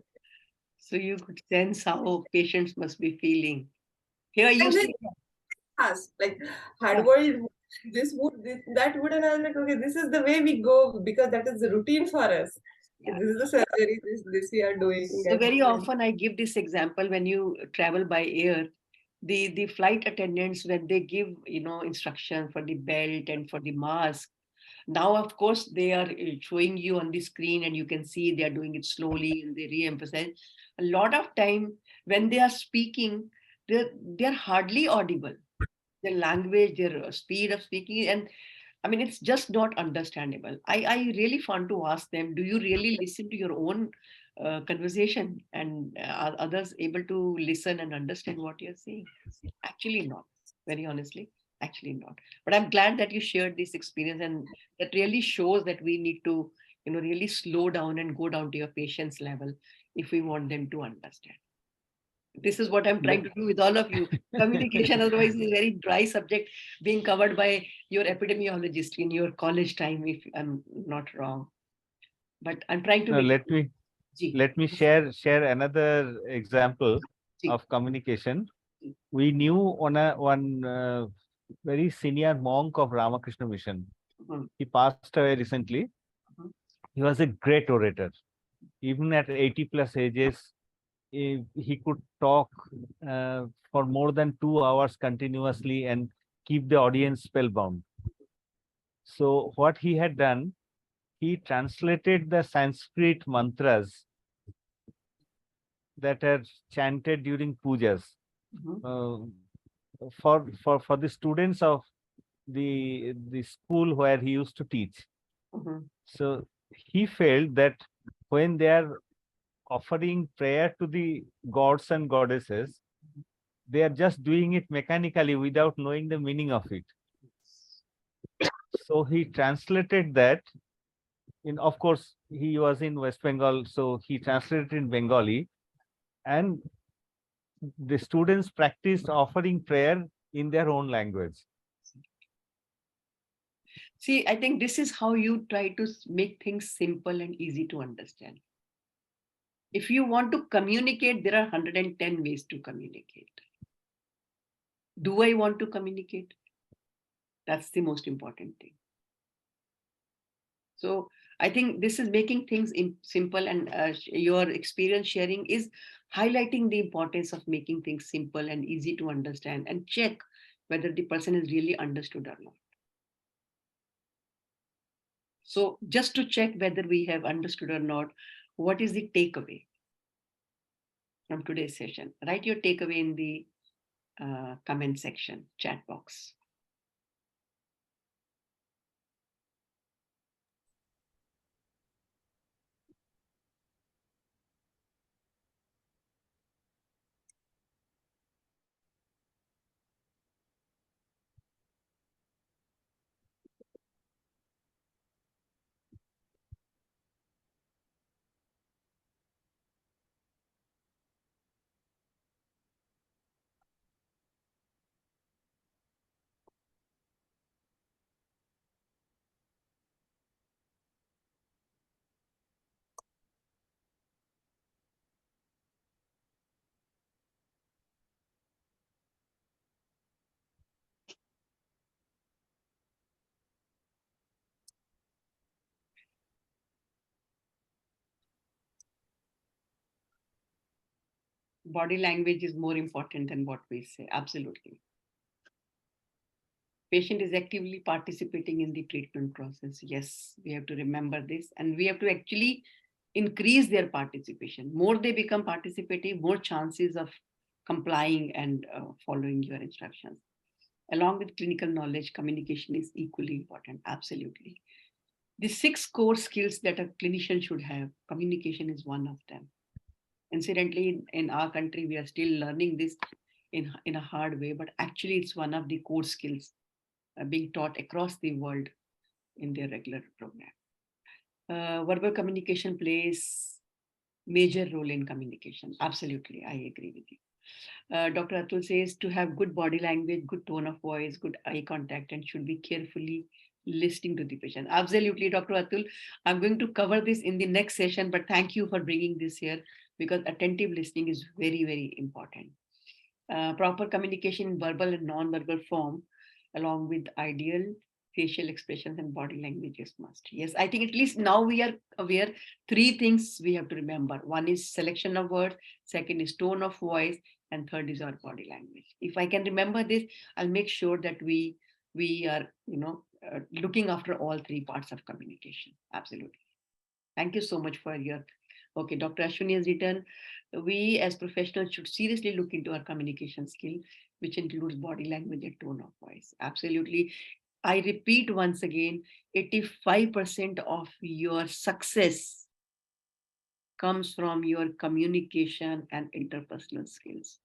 So you could sense how patients must be feeling. Here you see. Us like hard boiled this wood, that wood, and I was like, okay, this is the way we go because that is the routine for us. Yeah. This is the surgery, this we are doing. So very often I give this example when you travel by air, the flight attendants, when they give, instruction for the belt and for the mask, now of course they are showing you on the screen and you can see they are doing it slowly and they re-emphasize. A lot of time when they are speaking, they're hardly audible. Their language, their speed of speaking, and I mean, it's just not understandable. I really want to ask them, do you really listen to your own conversation, and are others able to listen and understand what you're saying? Actually not, very honestly, actually not. But I'm glad that you shared this experience, and that really shows that we need to, really slow down and go down to your patient's level if we want them to understand. This is what I'm trying to do with all of you. Communication otherwise is a very dry subject being covered by your epidemiologist in your college time, if I'm not wrong. But I'm trying to let me share another example of communication. We knew one very senior monk of Ramakrishna Mission. He passed away recently. He was a great orator. Even at 80+ ages, he could talk for more than 2 hours continuously and keep the audience spellbound. So what he had done, he translated the Sanskrit mantras that are chanted during pujas for the students of the school where he used to teach. So he felt that when they are offering prayer to the gods and goddesses, they are just doing it mechanically without knowing the meaning of it. So he translated that of course, he was in West Bengal, so he translated in Bengali, and the students practiced offering prayer in their own language. See, I think this is how you try to make things simple and easy to understand. If you want to communicate, there are 110 ways to communicate. Do I want to communicate? That's the most important thing. So I think this is making things simple, and your experience sharing is highlighting the importance of making things simple and easy to understand, and check whether the person is really understood or not. So just to check whether we have understood or not, what is the takeaway from today's session? Write your takeaway in the comment section, chat box. Body language is more important than what we say. Absolutely. Patient is actively participating in the treatment process. Yes, we have to remember this, and we have to actually increase their participation. More they become participative, more chances of complying and following your instructions. Along with clinical knowledge, communication is equally important. Absolutely. The 6 core skills that a clinician should have, communication is one of them. Incidentally, in our country, we are still learning this in a hard way, but actually it's one of the core skills being taught across the world in their regular program. Verbal communication plays major role in communication. Absolutely, I agree with you. Dr. Atul says to have good body language, good tone of voice, good eye contact, and should be carefully listening to the patient. Absolutely, Dr. Atul. I'm going to cover this in the next session, but thank you for bringing this here because attentive listening is very, very important. Proper communication in verbal and non-verbal form, along with ideal facial expressions and body language is must. Yes, I think at least now we are aware 3 things we have to remember. One is selection of words, second is tone of voice, and third is our body language. If I can remember this, I'll make sure that we are, looking after all 3 parts of communication. Absolutely. Thank you so much for your. Okay, Dr. Ashwini has written, we as professionals should seriously look into our communication skill, which includes body language and tone of voice. Absolutely. I repeat once again, 85% of your success comes from your communication and interpersonal skills.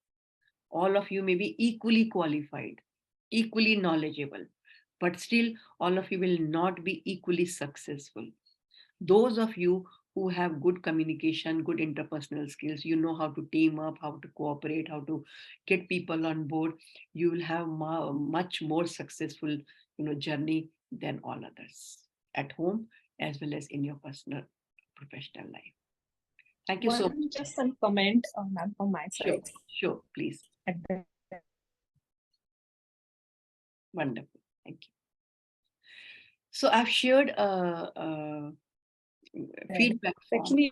All of you may be equally qualified, equally knowledgeable, but still all of you will not be equally successful. Those of you who have good communication, good interpersonal skills, you know how to team up, how to cooperate, how to get people on board, you will have much more successful journey than all others at home as well as in your personal professional life. Thank you so much. Just some comment ma'am, from my Sure, side. sure, please. Wonderful. Thank you. So I've shared feedback form. Actually,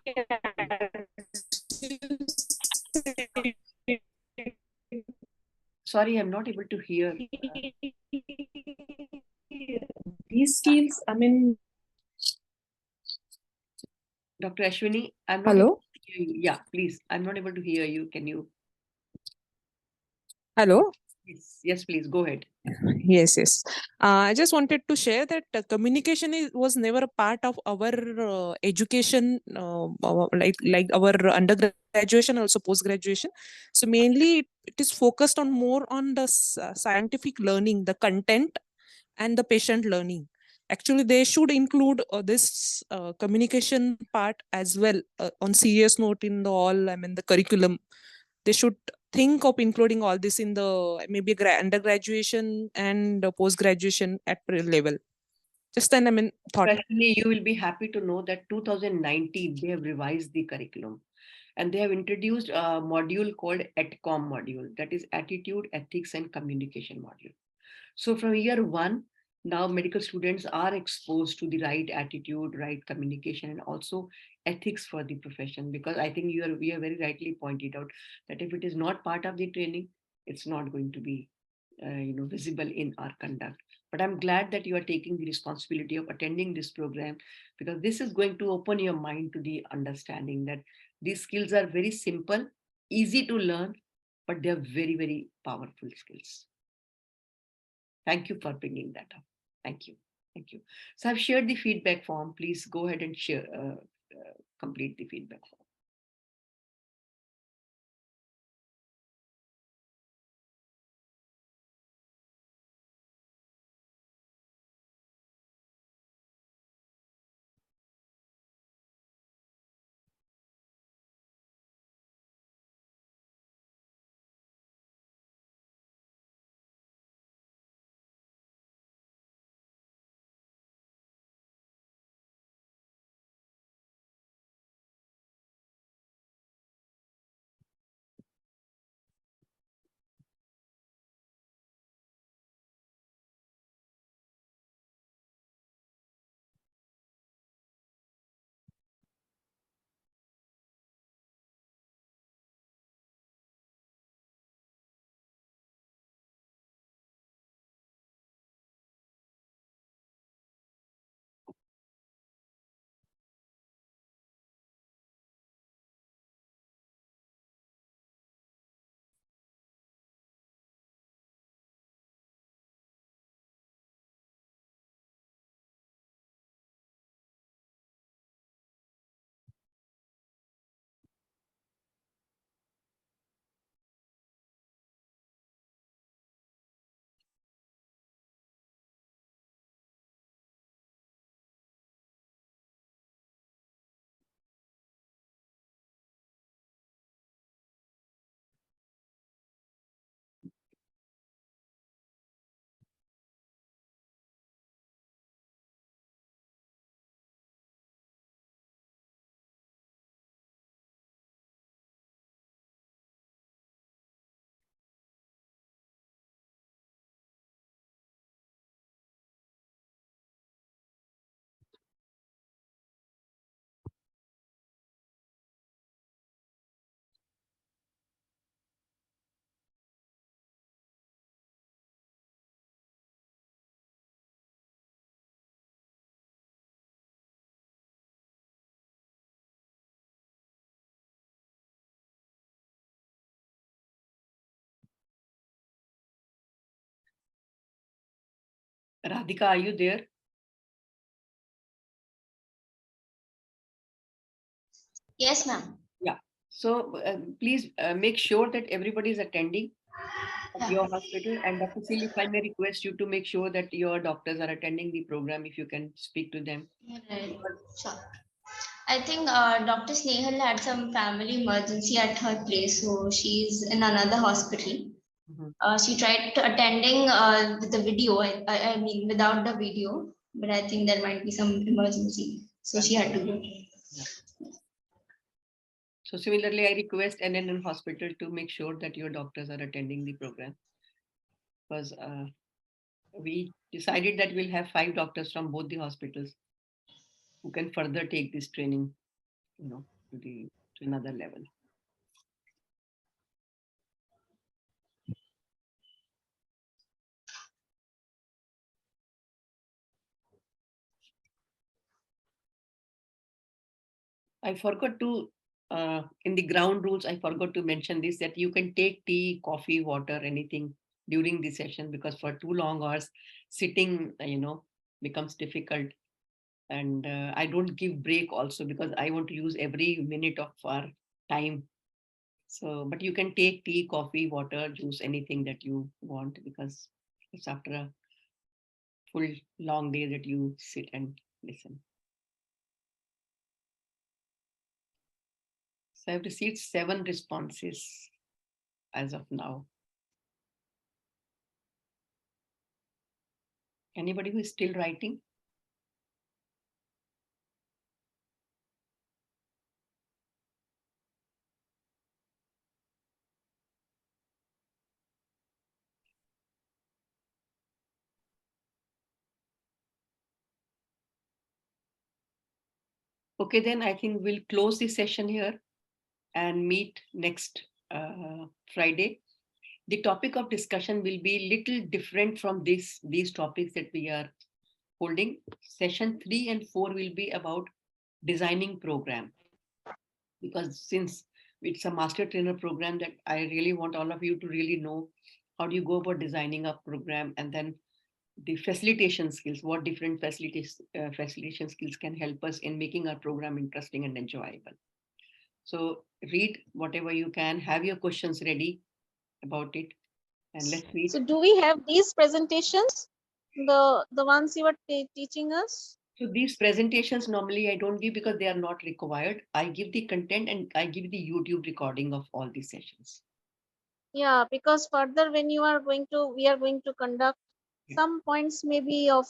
Sorry, I'm not able to hear. These skills, I mean, Dr. Ashwini, I'm not hello? able to hear you. Yeah, please. I'm not able to hear you. Can you? Hello? Yes, please go ahead. Yes. I just wanted to share that communication was never a part of our education, like our undergraduation, also post graduation. So mainly it is focused on more on the scientific learning, the content, and the patient learning. Actually, they should include this communication part as well on serious note in the curriculum. They should think of including all this in the maybe undergraduation and post graduation at level. Just an thought. Especially, you will be happy to know that 2019 they have revised the curriculum, and they have introduced a module called ATCOM module, that is Attitude, Ethics, and Communication module. So from year 1, now medical students are exposed to the right attitude, right communication, and also ethics for the profession. Because I think we are very rightly pointed out that if it is not part of the training, it's not going to be visible in our conduct. But I'm glad that you are taking the responsibility of attending this program, because this is going to open your mind to the understanding that these skills are very simple, easy to learn, but they are very, very powerful skills. Thank you for bringing that up. Thank you. Thank you. So I've shared the feedback form. Please go ahead and share, complete the feedback form. Radhika, are you there? Yes, ma'am. Yeah. So please make sure that everybody is attending at your hospital. And Dr. Sil, if I may request you to make sure that your doctors are attending the program, if you can speak to them. Right. Sure. I think Dr. Snehal had some family emergency at her place, so she's in another hospital. She tried to attending with the video, I mean without the video, but I think there might be some emergency, so she had to go. Yeah. So similarly, I request NNN hospital to make sure that your doctors are attending the program, because we decided that we'll have 5 doctors from both the hospitals who can further take this training, to another level. I forgot to, in the ground rules, I forgot to mention this, that you can take tea, coffee, water, anything during the session, because for too long hours, sitting, becomes difficult. And I don't give break also, because I want to use every minute of our time. So, but you can take tea, coffee, water, juice, anything that you want, because it's after a full long day that you sit and listen. So I've received 7 responses as of now. Anybody who is still writing? Okay, then I think we'll close the session here and meet next Friday. The topic of discussion will be little different from these topics that we are holding. Session 3 and 4 will be about designing program. Because since it's a master trainer program, that I really want all of you to really know how do you go about designing a program, and then the facilitation skills, what different facilitation skills can help us in making our program interesting and enjoyable. So read whatever you can, have your questions ready about it, and let's meet. So do we have these presentations, the ones you were teaching us? So these presentations normally I don't give, because they are not required. I give the content and I give the YouTube recording of all these sessions. Yeah, because further when we are going to conduct some points maybe of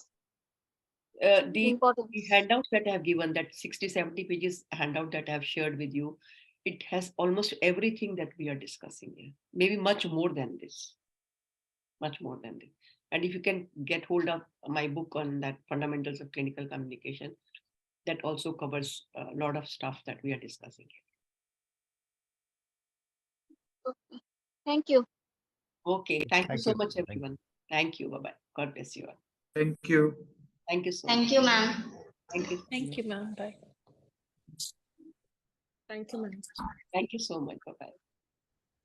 the importance. handouts that I have given, that 60-70 pages handout that I have shared with you, it has almost everything that we are discussing here, maybe much more than this. Much more than this. And if you can get hold of my book on that, Fundamentals of Clinical Communication, that also covers a lot of stuff that we are discussing here. Okay. Thank you. Okay, thank you so much, everyone. Thank you. Bye-bye. God bless you all. Thank you. Thank you so much. Thank you, ma'am. Thank you. Thank you, ma'am. Bye. Thank you, ma'am. Thank you so much. Bye-bye.